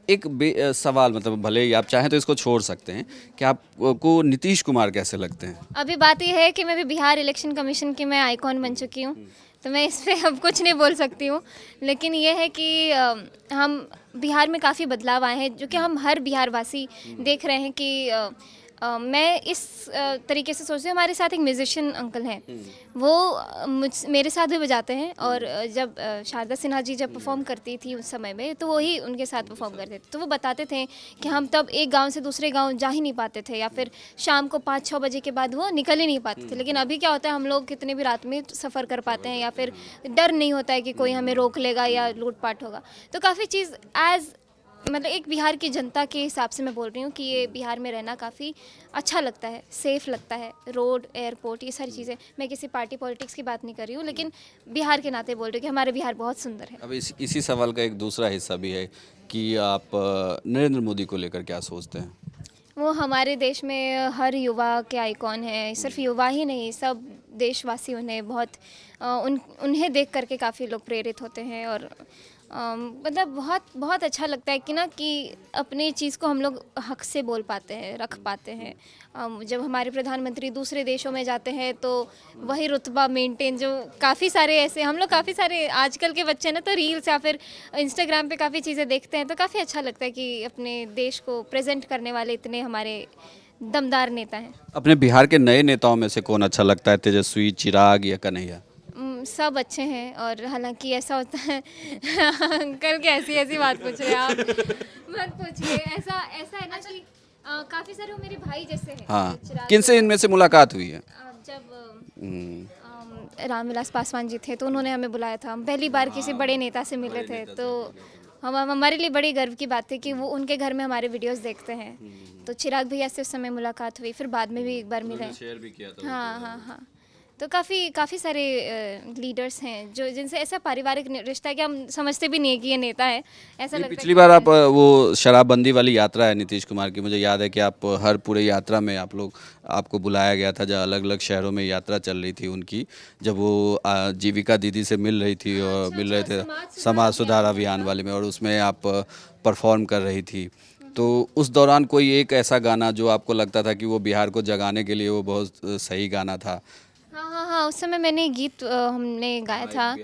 एक सवाल, मतलब भले ही आप चाहें तो इसको छोड़ सकते हैं, कि आपको नीतीश कुमार कैसे लगते हैं? अभी बात यह है कि मैं भी बिहार इलेक्शन कमीशन की मैं आइकॉन बन चुकी हूँ, तो मैं इस पर अब कुछ नहीं बोल सकती हूँ। लेकिन ये है कि हम बिहार में काफ़ी बदलाव आए हैं जो कि हम हर बिहार वासी देख रहे हैं कि मैं इस तरीके से सोचती हूँ। हमारे साथ एक म्यूजिशियन अंकल हैं, वो मेरे साथ भी बजाते हैं, और जब शारदा सिन्हा जी जब परफॉर्म करती थी उस समय में तो वही उनके साथ परफॉर्म करते थे। तो वो बताते थे कि हम तब एक गांव से दूसरे गांव जा ही नहीं पाते थे, या फिर शाम को 5-6 बजे के बाद वो निकल ही नहीं पाते थे। लेकिन अभी क्या होता है, हम लोग कितने भी रात में सफ़र कर पाते हैं, या फिर डर नहीं होता है कि कोई हमें रोक लेगा या लूटपाट होगा। तो काफ़ी चीज़ मतलब एक बिहार की जनता के हिसाब से मैं बोल रही हूँ कि ये बिहार में रहना काफ़ी अच्छा लगता है, सेफ़ लगता है। रोड, एयरपोर्ट, ये सारी चीज़ें, मैं किसी पार्टी पॉलिटिक्स की बात नहीं कर रही हूँ, लेकिन बिहार के नाते बोल रही हूँ कि हमारे बिहार बहुत सुंदर है। अब इसी सवाल का एक दूसरा हिस्सा भी है कि आप नरेंद्र मोदी को लेकर क्या सोचते हैं? वो हमारे देश में हर युवा के आइकॉन हैं, सिर्फ युवा ही नहीं, सब देशवासी उन्हें उन्हें देख करके काफ़ी लोग प्रेरित होते हैं। और मतलब बहुत बहुत अच्छा लगता है कि ना कि अपनी चीज़ को हम लोग हक से बोल पाते हैं, रख पाते हैं। जब हमारे प्रधानमंत्री दूसरे देशों में जाते हैं तो वही रुतबा मेंटेन, जो काफ़ी सारे ऐसे हम लोग काफ़ी सारे आजकल के बच्चे ना तो रील्स या फिर इंस्टाग्राम पे काफ़ी चीज़ें देखते हैं, तो काफ़ी अच्छा लगता है कि अपने देश को प्रेजेंट करने वाले इतने हमारे दमदार नेता हैं। अपने बिहार के नए नेताओं में से कौन अच्छा लगता है, तेजस्वी, चिराग या कन्हैया? सब अच्छे हैं। और हालांकि ऐसा होता है अंकल कैसी ऐसी बात पूछ रहे हैं आप, मत पूछिए। ऐसा ऐसा है ना कि काफ़ी सारे वो मेरे भाई जैसे हैं। हाँ, चिराग किन से इनमें से मुलाकात हुई है? जब रामविलास पासवान जी थे तो उन्होंने हमें बुलाया था, हम पहली बार किसी बड़े नेता से मिले थे, तो हमारे लिए बड़ी गर्व की बात थी कि वो उनके घर में हमारे वीडियोस देखते हैं। तो चिराग भैया से उस समय मुलाकात हुई, फिर बाद में भी एक बार मिले। शेयर भी किया था। हाँ हाँ हाँ। तो काफ़ी सारे लीडर्स हैं जो जिनसे ऐसा पारिवारिक रिश्ता है कि हम समझते भी नहीं है कि ये नेता है, ऐसा लगता है। पिछली बार आप वो शराबबंदी वाली यात्रा है नीतीश कुमार की, मुझे याद है कि आप हर पूरे यात्रा में आपको बुलाया गया था, जहाँ अलग अलग शहरों में यात्रा चल रही थी उनकी, जब वो जीविका दीदी से मिल रही थी और मिल रहे थे समाज सुधार अभियान वाले में, और उसमें आप परफॉर्म कर रही थी। तो उस दौरान कोई एक ऐसा गाना जो आपको लगता था कि वो बिहार को जगाने के लिए वो बहुत सही गाना था? हाँ हाँ हाँ, उस समय मैंने गीत हमने गाया था।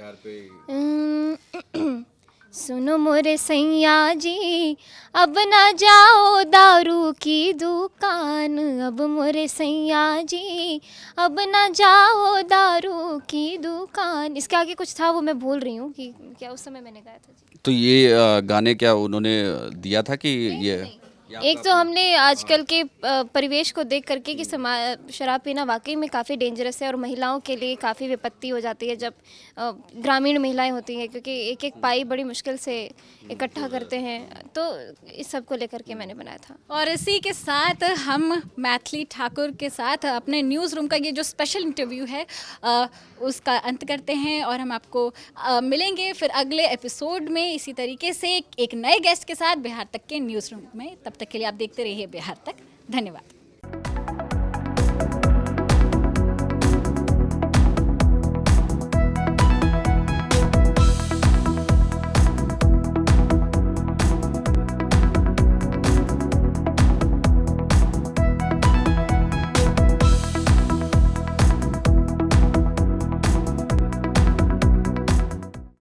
सुनो मोरे सैया जी, अब ना जाओ दारू की दुकान, अब मोरे सैया जी, अब ना जाओ दारू की दुकान। इसके आगे कुछ था, वो मैं भूल रही हूँ कि क्या उस समय मैंने गाया था जी। तो ये गाने क्या उन्होंने दिया था कि ये एक तो हमने आजकल के परिवेश को देख करके कि शराब पीना वाकई में काफ़ी डेंजरस है और महिलाओं के लिए काफ़ी विपत्ति हो जाती है जब ग्रामीण महिलाएं होती हैं, क्योंकि एक एक पाई बड़ी मुश्किल से इकट्ठा करते हैं। तो इस सब को लेकर के मैंने बनाया था। और इसी के साथ हम मैथिली ठाकुर के साथ अपने न्यूज़ रूम का ये जो स्पेशल इंटरव्यू है उसका अंत करते हैं, और हम आपको मिलेंगे फिर अगले एपिसोड में इसी तरीके से एक नए गेस्ट के साथ बिहार तक के न्यूज़ रूम में। तब तक के लिए आप देखते रहिए बिहार तक। धन्यवाद।